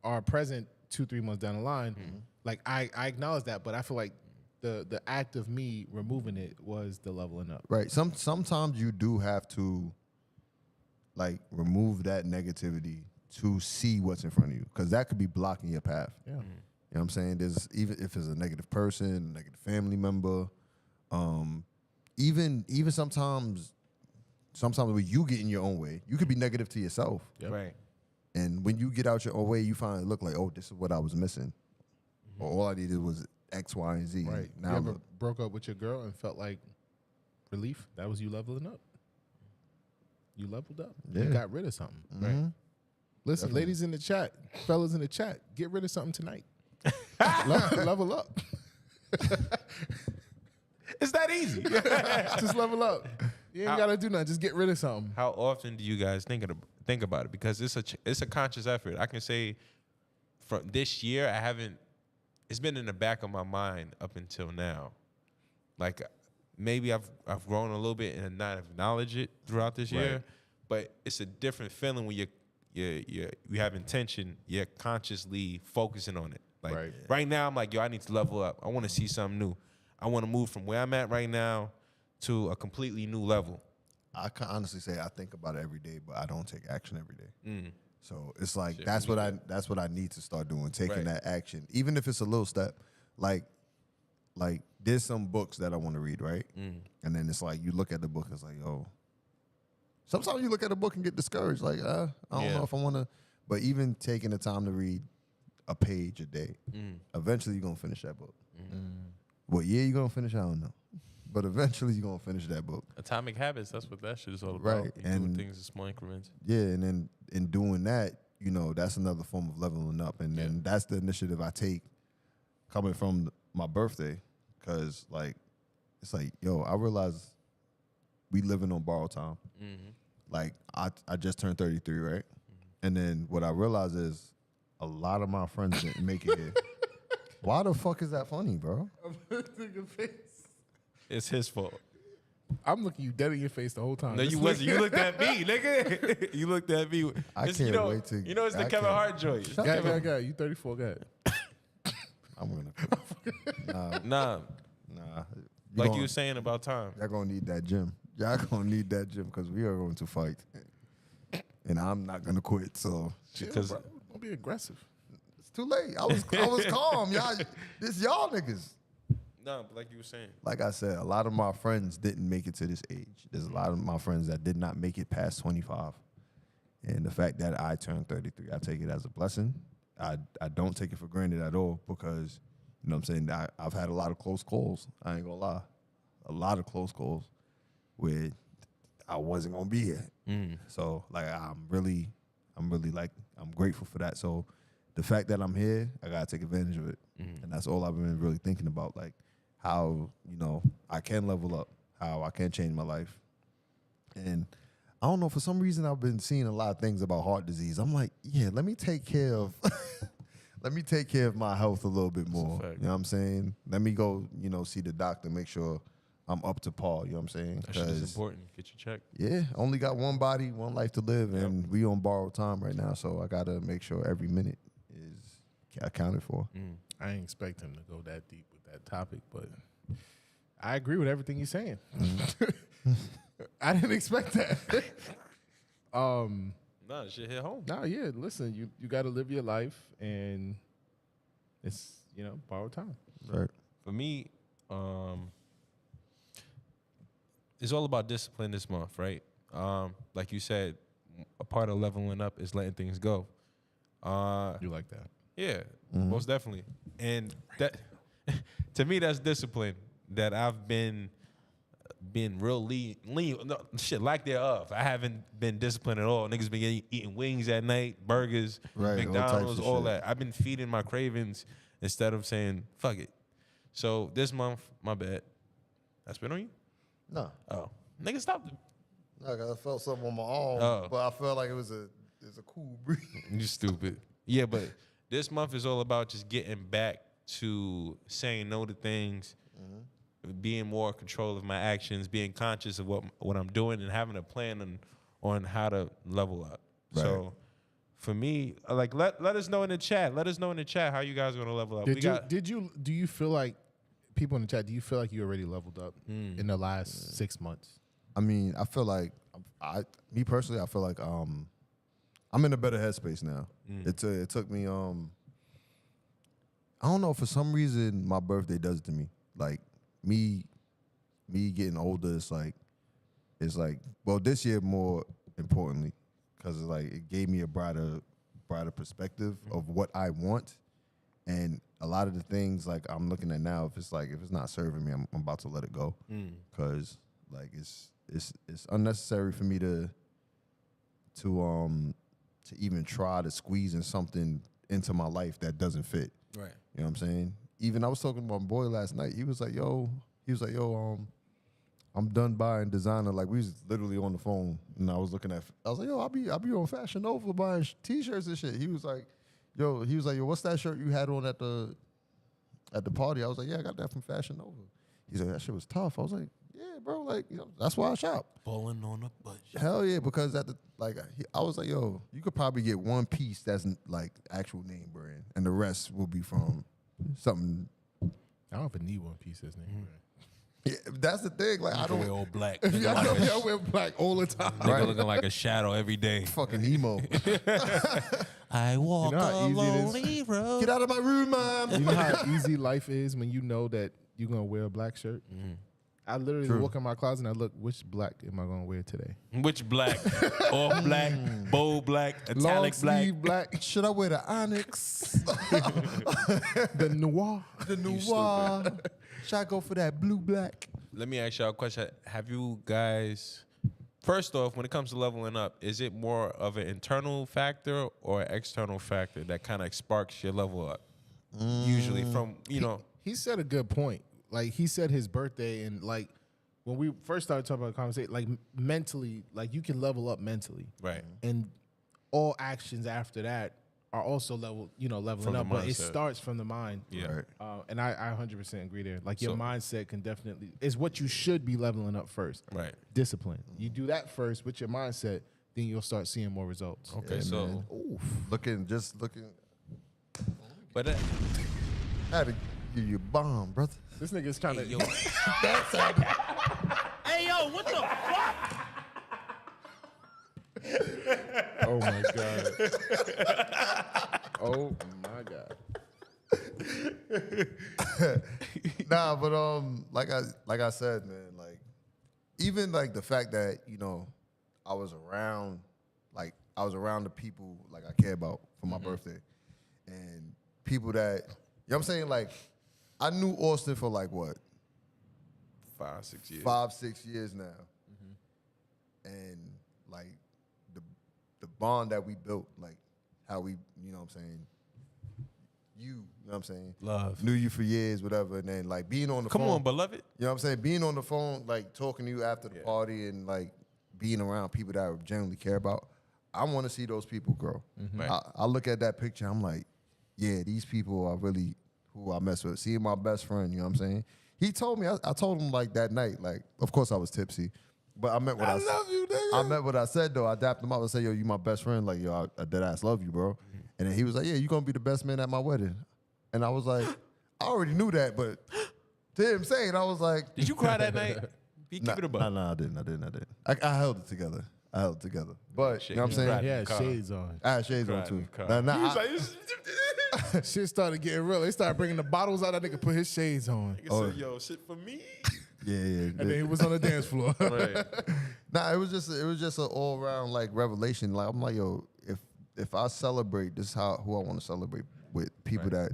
are present 2-3 months down the line. Like I acknowledge that, but I feel like the act of me removing it was the leveling up. Right. Sometimes you do have to like remove that negativity to see what's in front of you, because that could be blocking your path. Yeah. You know what I'm saying? There's even if it's a negative person, a negative family member, even sometimes when you get in your own way, you could be negative to yourself. Yep. Right. And when you get out your own way, you finally look like, oh, this is what I was missing. Or all I needed was X, Y, and Z. Right. Now you ever look. broke up with your girl and felt like relief? That was you leveling up. You leveled up. You Yeah. got rid of something. Mhm. Listen, ladies in the chat, fellas in the chat, get rid of something tonight. Level up. It's that easy. Just level up. You ain't got to do nothing. Just get rid of something. How often do you guys think about it? Because it's a conscious effort. I can say from this year, it's been in the back of my mind up until now. Like maybe I've grown a little bit and not acknowledged it throughout this year, Right. but it's a different feeling when you have intention. You're consciously focusing on it. Like right now, I'm like, yo, I need to level up. I want to see something new. I want to move from where I'm at right now to a completely new level. I can honestly say I think about it every day, but I don't take action every day. Mm. So it's like Shit, that's me what I need to start doing, taking Right. that action, even if it's a little step. Like there's some books that I want to read, right? And then it's like you look at the book, it's like, oh. Sometimes you look at a book and get discouraged, like I don't know if I want to. But even taking the time to read a page a day, eventually you're gonna finish that book. What year you gonna finish? I don't know. But eventually you're gonna finish that book. Atomic Habits, that's what that shit is all about. Right, You doing and- things in small increments. Yeah, and then in doing that, that's another form of leveling up. And then that's the initiative I take coming from my birthday. Because, it's like, yo, I realize we living on borrowed time. Like, I just turned 33, right? And then what I realize is a lot of my friends didn't make it here. Why the fuck is that funny, bro? It's his fault. I'm looking you dead in your face the whole time. No, you wasn't. You looked at me, nigga. You looked at me. I It's, can't wait to. You know, it's the I Kevin can't- Hart joint. Go ahead. You 34. Go ahead. I'm gonna. Nah, Nah. like you were saying about time. Y'all gonna need that gym. Y'all gonna need that gym because we are going to fight, and I'm not gonna quit. So Because Don't be aggressive. it's too late. I was calm. Y'all, this y'all niggas. no, but like you were saying. Like I said, a lot of my friends didn't make it to this age. There's a lot of my friends that did not make it past 25. And the fact that I turned 33, I take it as a blessing. I don't take it for granted at all because, you know what I'm saying, I've had a lot of close calls. I ain't gonna lie. A lot of close calls where I wasn't gonna be here. So like I'm grateful for that. So the fact that I'm here, I gotta take advantage of it. And that's all I've been really thinking about. Like how, you know, I can level up, how I can change my life. And I don't know, for some reason I've been seeing a lot of things about heart disease. I'm like, yeah, let me take care of my health a little bit more. fact. You know what I'm saying? Let me go, you know, see the doctor, make sure I'm up to par, you know what I'm saying? That shit is 'Cause, important. Get your check. yeah, only got one body, one life to live, and we on borrowed time right now, so I gotta make sure every minute is accounted for. I ain't expect him to go that deep with that topic, but I agree with everything he's saying. I didn't expect that. Nah, shit hit home. No, yeah, listen, you got to live your life, and it's, you know, borrowed time. Right. For me, it's all about discipline this month, right? Like you said, a part of leveling up is letting things go. You like that? Yeah, most definitely. And that, to me, that's discipline that I've been real lean. No, shit, lack thereof. I haven't been disciplined at all. Niggas been eating wings at night, burgers, Right, all types McDonald's, of all shit. that. I've been feeding my cravings instead of saying, fuck it. So this month, my bad. I spit on you? No, Oh. Nigga, stop. like I felt something on my arm, Oh. but I felt like it was a cool breeze. You stupid. Yeah, but this month is all about just getting back to saying no to things, being more in control of my actions, being conscious of what I'm doing, and having a plan on how to level up. Right. So for me, like let us know in the chat. Let us know in the chat how you guys are gonna level up. Do you feel like, people in the chat, do you feel like you already leveled up in the last 6 months? I mean, I feel like me personally, I feel like I'm in a better headspace now. It took me I don't know, for some reason my birthday does it to me. Like me getting older, it's like well, this year more importantly, because like it gave me a brighter perspective of what I want, and a lot of the things like I'm looking at now, if it's not serving me, I'm about to let it go, because like it's unnecessary for me to even try to squeeze in something into my life that doesn't fit. Right. You know what I'm saying? Even I was talking to my boy last night. He was like, yo, I'm done buying designer. Like, we was literally on the phone, and I was like, yo, I'll be on Fashion Nova buying t-shirts and shit. He was like, yo, what's that shirt you had on at the party? I was like, yeah, I got that from Fashion Nova. He's like, that shit was tough. I was like, yeah, bro, like, you know, that's why I shop. Balling on a budget. Hell yeah, because I was like, yo, you could probably get one piece that's like actual name brand, and the rest will be from something. I don't even need one piece that's name brand. Yeah, that's the thing. Like, I don't wear all black. Yeah, I know I wear black all the time. Nigga looking like a shadow every day. fucking emo. I walk You know how a easy it is? lonely road. Get out of my room, mom. You know how easy life is when you know that you're going to wear a black shirt? I literally walk in my closet and I look, which black am I going to wear today? Which black? All black, bold black, Long italic black. sleeve black, Should I wear the Onyx? the noir. The Noir? Should I go for that blue black? Let me ask y'all a question. Have you guys, first off, when it comes to leveling up, is it more of an internal factor or an external factor that kind of sparks your level up? Usually from, you know. He said a good point. Like, he said his birthday, and like when we first started talking about the conversation, like mentally, like you can level up mentally. Right. And all actions after that are also leveling From the up, but it mindset. starts from the mind. Yeah. Right. And I 100% agree there. Like your So- mindset can definitely is what you should be leveling up first. Right. Discipline. You do that first with your mindset, then you'll start seeing more results. Okay, Yeah, so man. Looking. but I had to give you a bomb, brother. This nigga's trying to. yo, Oh my god. Oh my god. Nah, but like I said, man, like even like the fact that I was around the people like I care about for my birthday, and people that what I'm saying, like I knew Austin for like what 5-6 years. 5-6 years now, and like the bond that we built, like how we what I'm saying. You know what I'm saying? Love. Knew you for years, whatever, and then like being on the Come phone. on, beloved. You know what I'm saying? Being on the phone, like talking to you after the party and like being around people that I genuinely care about. I want to see those people grow. Right. I look at that picture, I'm like, yeah, these people are really who I mess with. Seeing my best friend, you know what I'm saying? He told me, I told him like that night, like, of course I was tipsy, but I meant what I love you, nigga. I meant what I said though. I dapped him up and said, yo, you my best friend. Like, yo, I dead ass love you, bro. And then he was like, yeah, you gonna be the best man at my wedding. And I was like, I already knew that, but to him saying, I was like, Did you cry that night? Keep it a buck. nah, I didn't. I held it together. But, Shit, you know what I'm you saying? cried. He had Car. shades on. I had shades on Cried, too. cried. Nah, Shit started getting real. They started bringing the bottles out. That nigga put his shades on. Nigga said, yo, shit for me. yeah. And then he was on the dance floor. Right. Nah, it was just an all around like revelation. Like I'm like, yo, if I celebrate, this is who I want to celebrate with people that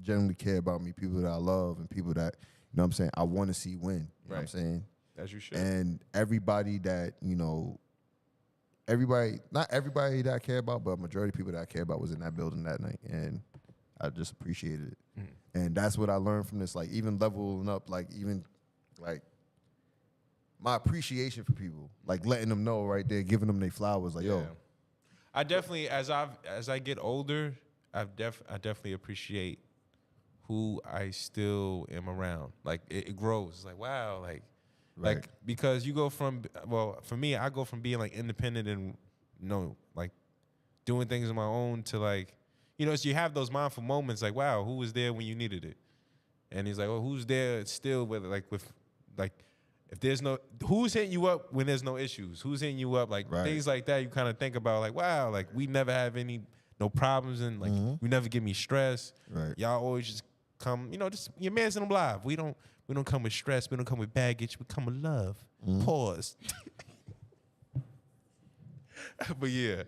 genuinely care about me, people that I love, and people that what I'm saying I want to see win. You know what I'm saying? As you should. And everybody that not everybody that I care about, but a majority of people that I care about was in that building that night, and I just appreciated it. And that's what I learned from this. Like even leveling up, like even like my appreciation for people, like letting them know right there, giving them their flowers. Like yo, I definitely, as I get older, I definitely appreciate who I still am around. Like it grows. It's like wow, like because you go from for me, I go from being like independent and like doing things on my own to like so you have those mindful moments like wow, who was there when you needed it, and he's like well, who's there still with if there's no who's hitting you up when there's no issues, who's hitting you up like things like that. You kind of think about like wow, like we never have no problems and like you never give me stress. Right. Y'all always just come, just your man's in them live. We don't come with stress. We don't come with baggage. We come with love. Pause. But yeah.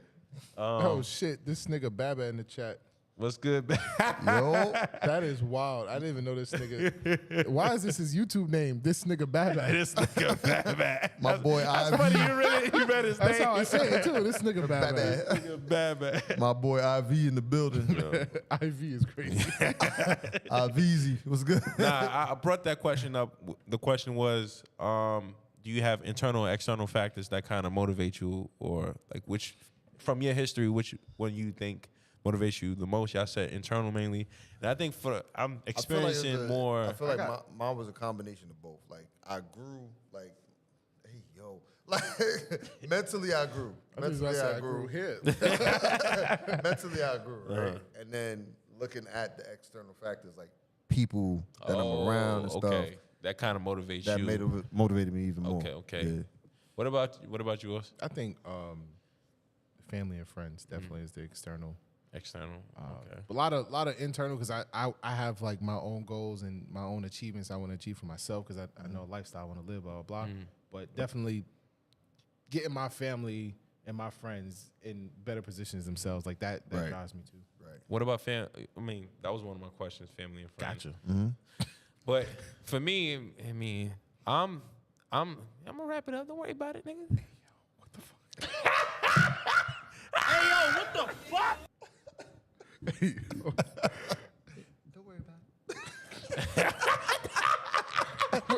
Oh shit! This nigga Baba in the chat. What's good? yo, That is wild. I didn't even know this nigga. Why is this his YouTube name? This nigga Baba. This nigga bad. my boy That's Ivy, funny. You read his That's name. how I say it too. This nigga Baba. Nigga bad. my boy Ivy in the building. IV is crazy. Ivyzy, what's good? Nah, I brought that question up. The question was, do you have internal or external factors that kind of motivate you, or like which, from your history, which one you think motivates you the most? Y'all said internal mainly, and I think I'm experiencing more. I feel like mine was a combination of both. Like I grew, like, hey yo, like mentally I grew. Mentally I grew here. Mentally I grew, right? And then looking at the external factors, like people that I'm around and stuff, that kind of motivates that you. motivated me even more. Okay. Yeah. What about you, Os? I think family and friends definitely is the external. External. Okay. A lot of internal because I have like my own goals and my own achievements I want to achieve for myself because I know a lifestyle I want to live, blah, blah, blah. But definitely getting my family and my friends in better positions themselves, like that drives me too. Right. What about I mean, that was one of my questions, family and friends. Gotcha. But for me, I mean, I'm gonna wrap it up. Don't worry about it, nigga. What the fuck? Hey yo, what the fuck? Don't worry about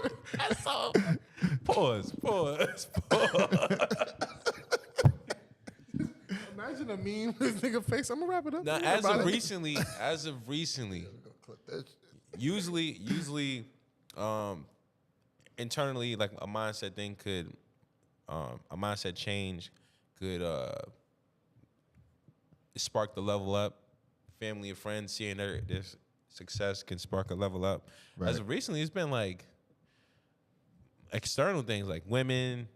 it. That's all. Pause. Imagine a meme with this nigga face Shakes. I'm gonna wrap it up. Now, Don't worry about it. as of recently, usually, internally, like a mindset thing a mindset change could spark the level up. Family and friends seeing their success can spark a level up. Right. As of recently, it's been like external things like women,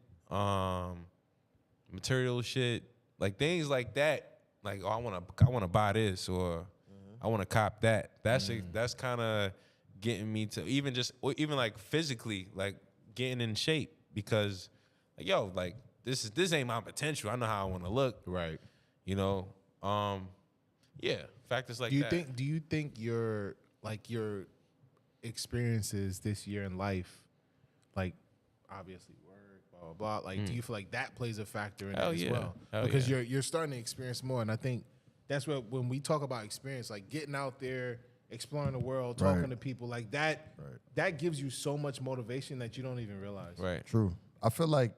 material shit, like things like that. Like, oh, I want to buy this, or I want to cop that. That's kind of getting me to even like physically, like getting in shape, because like, yo, like this ain't my potential. I know how I want to look. Right. You know. Yeah. Factors like that. Do you think your experiences this year in life, like obviously work, blah blah blah, like do you feel like that plays a factor in Hell it as yeah. well? Hell Because yeah. you're starting to experience more, and I think that's what when we talk about experience, like getting out there, exploring the world, talking Right. to people, like that, that gives you so much motivation that you don't even realize. Right. True. I feel like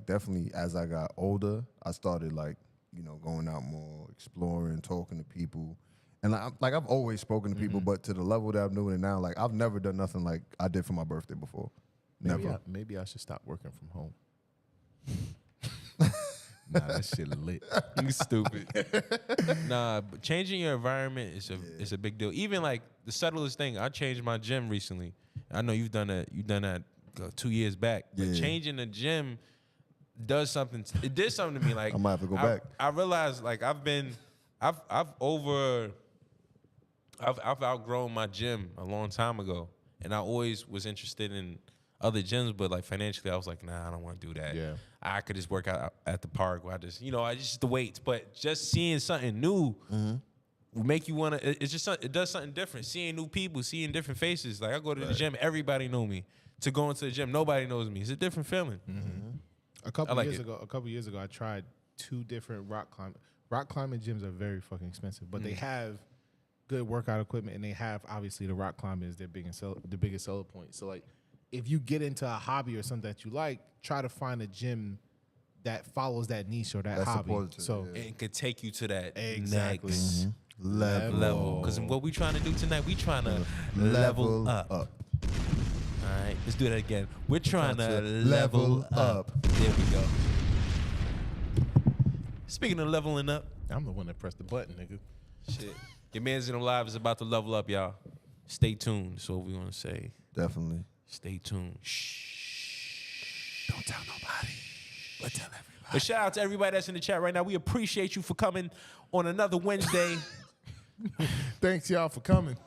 definitely as I got older, I started like, you know, going out more, exploring, talking to people. And like I've always spoken to people, but to the level that I'm doing it now, like I've never done nothing like I did for my birthday before. Never. Maybe I should stop working from home. Nah, that shit lit. You stupid. Nah, but changing your environment is a big deal. Even like the subtlest thing. I changed my gym recently. I know you've done that. You've done that 2 years back. But Yeah. changing the gym does something. It did something to me. Like I might have to go back. I realized like I've outgrown my gym a long time ago, and I always was interested in other gyms, but like financially, I was like, nah, I don't want to do that. Yeah. I could just work out at the park where I just the weights, but just seeing something new will make you want to. It's just it does something different. Seeing new people, seeing different faces. Like I go to the gym, everybody know me. To go into the gym, nobody knows me. It's a different feeling. A couple like years it. ago, I tried 2 different rock climbing gyms are very fucking expensive, but they have good workout equipment, and they have obviously the rock climbing is the biggest selling point. So like, if you get into a hobby or something that you like, try to find a gym that follows that niche or that That's hobby. supposed to, So yeah. And could take you to that Exactly. next level. Because what we trying to do tonight, we trying to level up. All right, let's do that again. We're trying to level up. There we go. Speaking of leveling up, I'm the one that pressed the button, nigga. shit, your man's in them live is about to level up, y'all. Stay tuned. That's what we want to say. Definitely. Stay tuned. Shh. Don't tell nobody. But tell everybody. But shout out to everybody that's in the chat right now. We appreciate you for coming on another Wednesday. Thanks y'all for coming.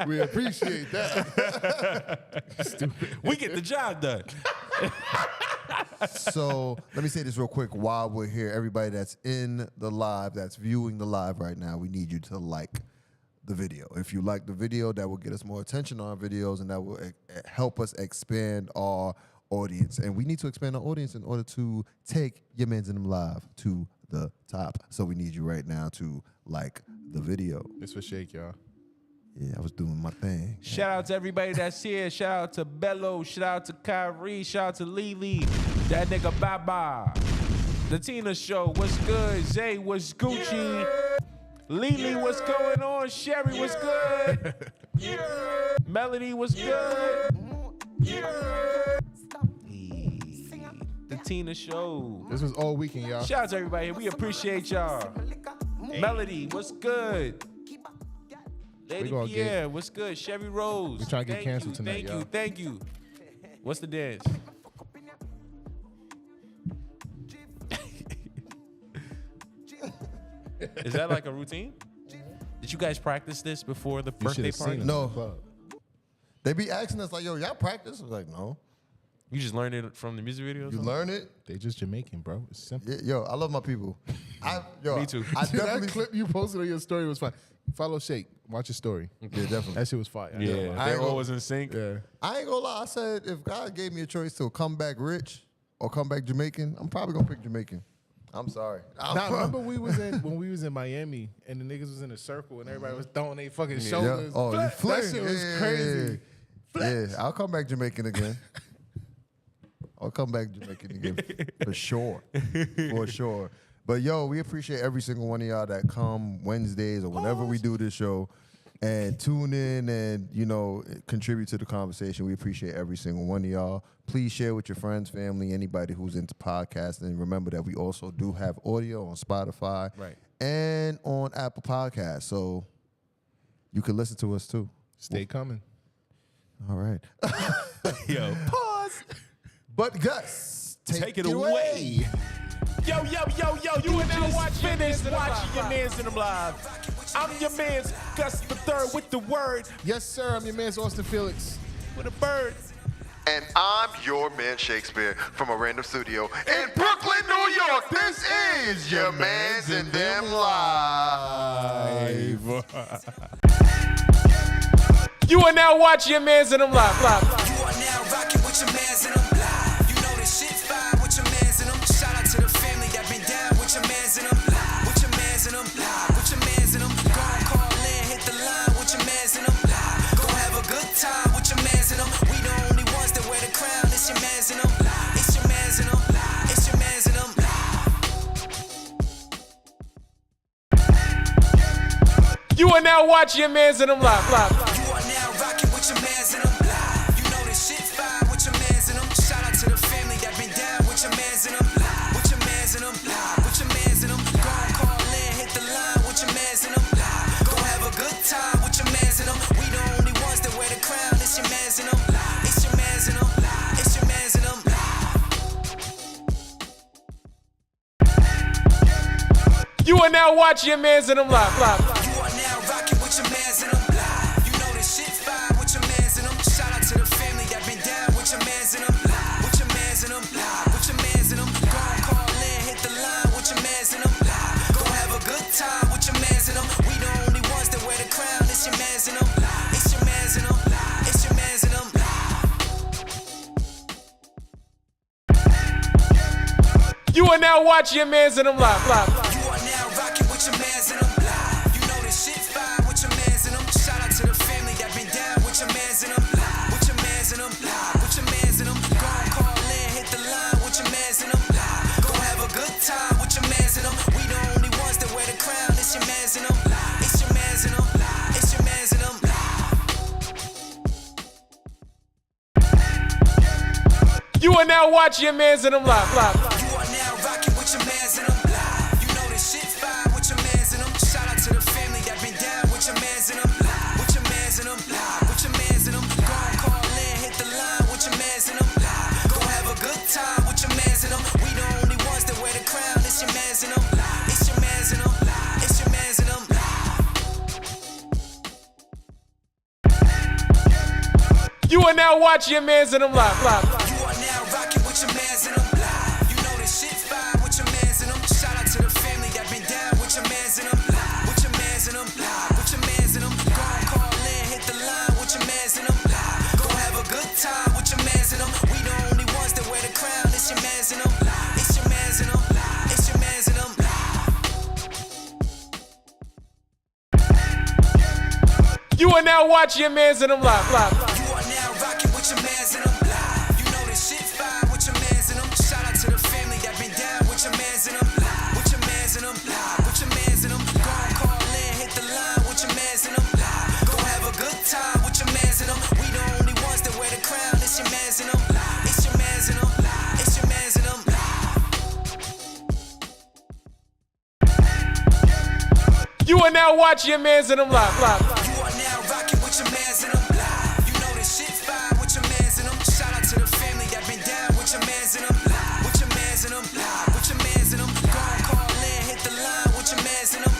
We appreciate that. Stupid. We get the job done. So let me say this real quick while we're here. Everybody that's in the live, that's viewing the live right now, we need you to like the video. If you like the video, that will get us more attention on our videos, and that will help us expand our audience. And we need to expand our audience in order to take Yah Mans and them live to the top. So we need you right now to like the video. This was Shake, y'all. Yeah, I was doing my thing. Shout out to everybody that's here. Shout out to Bello. Shout out to Kyrie. Shout out to Lily. That nigga Baba. The Tina Show. What's good? Zay, what's Gucci? Lily, what's going on? Sherry, what's good? Melody, what's good? The Tina Show. This was all weekend, y'all. Shout out to everybody here. We appreciate y'all. Melody, what's good? Lady gonna Pierre, what's good? Chevy Rose. We trying to get Thank canceled you, tonight, y'all. Thank you. What's the dance? Is that like a routine? Did you guys practice this before the You should birthday have seen party? it. No. They be asking us like, yo, y'all practice? I was like, no. You just learned it from the music videos? You learn it? They just Jamaican, bro. It's simple. Yeah, yo, I love my people. Me too. I Dude, that definitely clip you posted on your story was fine. Follow Shake. Watch his story. Yeah, definitely. That shit was fire. Yeah, I they're ain't gonna- always in sync. Yeah. I ain't gonna lie. I said if God gave me a choice to come back rich or come back Jamaican, I'm probably gonna pick Jamaican. I'm sorry. Now, remember when we was in Miami and the niggas was in a circle and everybody was throwing their fucking shoulders. Oh, you That flirt. shit was Yeah, crazy. Yeah, I'll come back Jamaican again. I'll come back Jamaican again for sure. For sure. But yo, we appreciate every single one of y'all that come Wednesdays or whenever we do this show and tune in and, you know, contribute to the conversation. We appreciate every single one of y'all. Please share with your friends, family, anybody who's into podcasting. And remember that we also do have audio on Spotify and on Apple Podcasts. So you can listen to us too. Stay coming. All right. Yo, pause. But Gus, take it away. Yo, you are now finished watching your Mans in them live. I'm your man's Gus the Third with the word. Yes, sir. I'm your man's Austin Felix. With a bird. And I'm your man Shakespeare from a random studio in Brooklyn, New York. This is your Mans and Them Live. You are now watching your Mans in them live. You are now rocking with your mans in them. You know this shit fine with your mans in them. Shout out to the family that been down with your mans in them. With your mans in them. With your mans in them. Go and call in, hit the line with your mans in them. Go have a good time with your mans in them. We the only ones that wear the crown. It's your mans in them. It's your mans in them. It's your mans in them. You are now watching your Mans in them live. You are now rocking with your mans in them. You know this shit fine with your mans in them. Shout out to the family that been down with your mans in them. With your mans in them. With your mans in them. Go and call in, hit the line with your mans in them. Go have a good time with your mans in them. We the only ones that wear the crown. It's your mans in them. It's your mans in them. It's your mans in them. You are now watching your Mans in them live. You are now rocking with your mans in them. You know this shit fine with your mans in them. Shout out to the family that been down with your mans in them. With your mans in them. With your mans in them. Go and call in, hit the line with your mans in them. Go have a good time with your mans in them. We the only ones that wear the crown. It's your mans in them. It's your mans in them. It's your mans in them. You are now watching your Mans in them live. You are now rocking with your mans in them. You know this shit fine with your mans in them. Shout out to the family that been down with your mans in them. With your mans in them. With your mans in them. Go and call in, hit the line with your mans in them. Go have a good time with your mans in them. We the only ones that wear the crown. It's your mans in them. It's your mans in them. It's your mans in them. You are now watching your Mans in them live. You are now rocking with your mans in them. You know this shit fine with your mans in them. Shout out to the family that been down with your mans in them. With your mans in them. With your mans in them. Go and call in, hit the line with your mans in them. Go have a good time with your mans in them. We the only ones that wear the crown. It's your mans in them. It's your mans in them. It's your mans in them. You are now watching your Mans in them live. You are now rocking with your mans in them. You know this shit fine with your mans in them. Shout out to the family that been down with your mans in them. With your mans in them. With your mans in them. Go and call in, hit the line with your mans in them. Go have a good time with your mans in them. We the only ones that wear the crown. It's your mans in them. It's your mans in them. It's your mans in them. You are now watching your Mans in them live. You are now rocking with your mans in them. You know this shit fine with your mans in them. Shout out to the family that been down with your mans in them. With your mans in them. With your mans in them. Go and call in, hit the line with your mans in them. Go have a good time with your mans in them. We the only ones that wear the crown. It's your mans in them. It's your mans in them. It's your mans in them. You are now watching your Mans in them live. You are now rocking with your mans in them. You know this shit fine with your mans in them. Shout out to the family that been down with your mans in them. With your mans in them. With your mans in them. Go and call in, hit the line with your mans in them.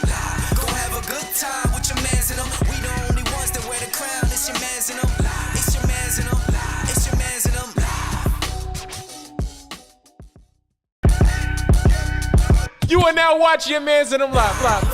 Go have a good time with your mans in them. We the only ones that wear the crown. It's your mans in them. It's your mans in them. It's your mans in them. You are now watching your Mans in them live.